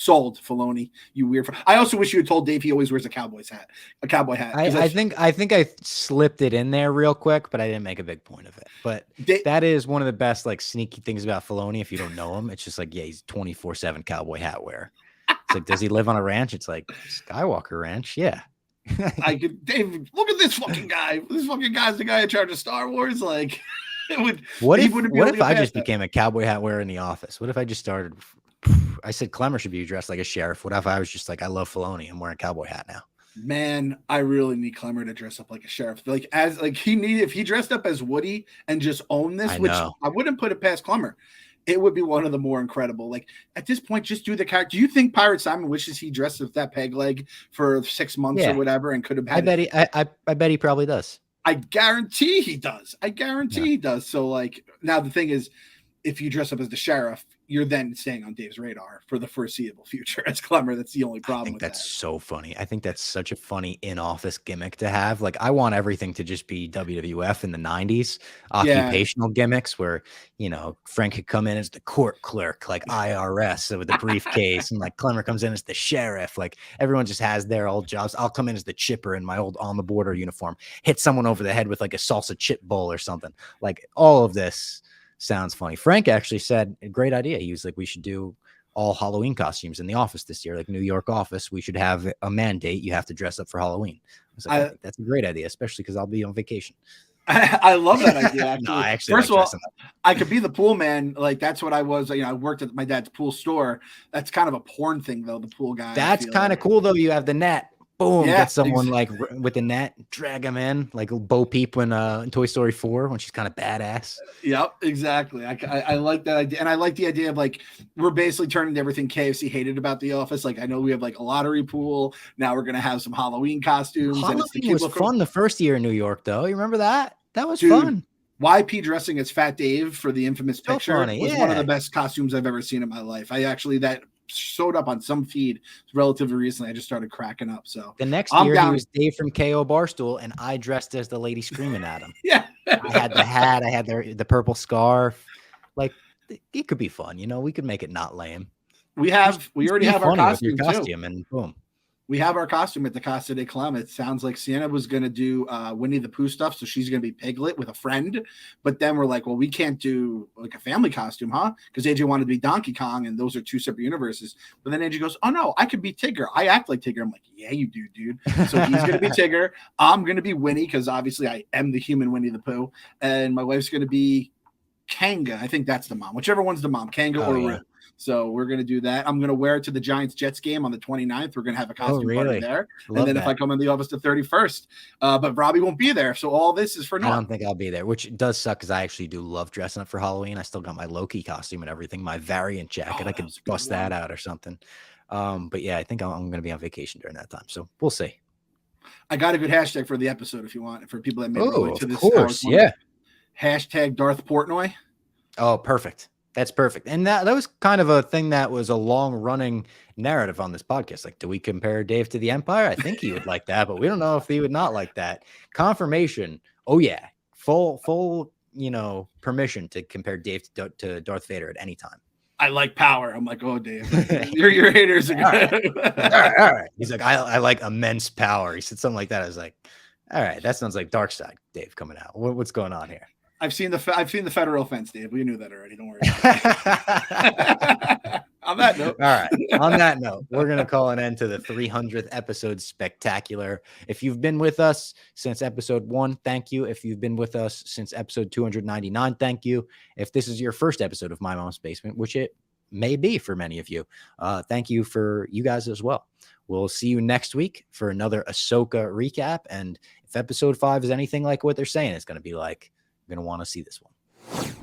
Sold, Filoni, you weird. I also wish you had told Dave he always wears a cowboy hat. I think I slipped it in there real quick, but I didn't make a big point of it. But that is one of the best like sneaky things about Filoni. If you don't know him, it's just like, yeah, he's 24/7 cowboy hat wearer. It's like, does he live on a ranch? It's like Skywalker Ranch, yeah. Dave, look at this fucking guy. This fucking guy's the guy in charge of Star Wars. Like, what if I just became a cowboy hat wearer in the office? What if I just started? I said Clemmer should be dressed like a sheriff. What if I was just like, I love Filoni, I'm wearing a cowboy hat now? Man, I really need Clemmer to dress up like a sheriff. Like if he dressed up as Woody and just owned this, which I wouldn't put it past Clemmer. It would be one of the more incredible. Like at this point, just do the character. Do you think Pirate Simon wishes he dressed with that peg leg for 6 months or whatever and could have had I bet he probably does. I guarantee he does. I guarantee he does. So like now the thing is, if you dress up as the sheriff, you're then staying on Dave's radar for the foreseeable future as Clemmer. That's the only problem. I think with that's that. so funny. I think that's such a funny in-office gimmick to have. Like, I want everything to just be WWF in the 90s, occupational gimmicks where, Frank could come in as the court clerk, like IRS with the briefcase, and like Clemmer comes in as the sheriff. Like, everyone just has their old jobs. I'll come in as the chipper in my old On the Border uniform, hit someone over the head with like a salsa chip bowl or something. Like, all of this sounds funny. Frank actually said a great idea. He was like, we should do all Halloween costumes in the office this year, like New York office. We should have a mandate. You have to dress up for Halloween. I was like, I think that's a great idea, especially because I'll be on vacation. I love that idea. Actually. No, I actually First of all, I could be the pool man. Like that's what I was. I worked at my dad's pool store. That's kind of a porn thing, though. The pool guy. That's kind of cool, though. You have the net. Boom, get someone like with the net, drag them in, like Bo Peep in Toy Story 4 when she's kind of badass. Yep, exactly. I like that idea. And I like the idea of like, we're basically turning to everything KFC hated about The Office. Like, I know we have like a lottery pool. Now we're going to have some Halloween costumes. Halloween and was fun the first year in New York, though. You remember that? That was fun. YP dressing as Fat Dave for the infamous picture was one of the best costumes I've ever seen in my life. That showed up on some feed relatively recently. I just started cracking up. So the next year he was Dave from KO Barstool, and I dressed as the lady screaming at him. Yeah, I had the hat, I had the purple scarf. Like, it could be fun. We could make it not lame. We already have our costume, and boom. We have our costume at the Casa de Clam. It sounds like Sienna was going to do Winnie the Pooh stuff, so she's going to be Piglet with a friend. But then we're like, well, we can't do like a family costume, huh? Because AJ wanted to be Donkey Kong, and those are two separate universes. But then AJ goes, oh, no, I could be Tigger. I act like Tigger. I'm like, yeah, you do, dude. So he's going to be Tigger. I'm going to be Winnie because obviously I am the human Winnie the Pooh. And my wife's going to be Kanga. I think that's the mom. Whichever one's the mom, Kanga or Rue. So we're going to do that. I'm going to wear it to the Giants-Jets game on the 29th. We're going to have a costume party there. And then if I come in the office the 31st, but Robbie won't be there. So all this is for naught. I don't think I'll be there, which does suck because I actually do love dressing up for Halloween. I still got my Loki costume and everything, my variant jacket. I could bust that out or something. But yeah, I think I'm going to be on vacation during that time. So we'll see. I got a good hashtag for the episode if you want, for people that made it to this. Of course, yeah. Hashtag Darth Portnoy. Oh, perfect. That's perfect. And that was kind of a thing that was a long running narrative on this podcast. Like, do we compare Dave to the Empire? I think he would like that, but we don't know if he would not like that. Confirmation. Oh yeah. Full, permission to compare Dave to Darth Vader at any time. I like power. I'm like, oh, Dave, your haters are good. All right. He's like, I like immense power. He said something like that. I was like, all right, that sounds like Dark Side Dave coming out. What's going on here? I've seen the federal offense, Dave. We knew that already. Don't worry. On that note. All right. On that note, we're going to call an end to the 300th episode spectacular. If you've been with us since episode 1, thank you. If you've been with us since episode 299, thank you. If this is your first episode of My Mom's Basement, which it may be for many of you, thank you for you guys as well. We'll see you next week for another Ahsoka recap. And if episode 5 is anything like what they're saying, it's going to be like, you're going to want to see this one.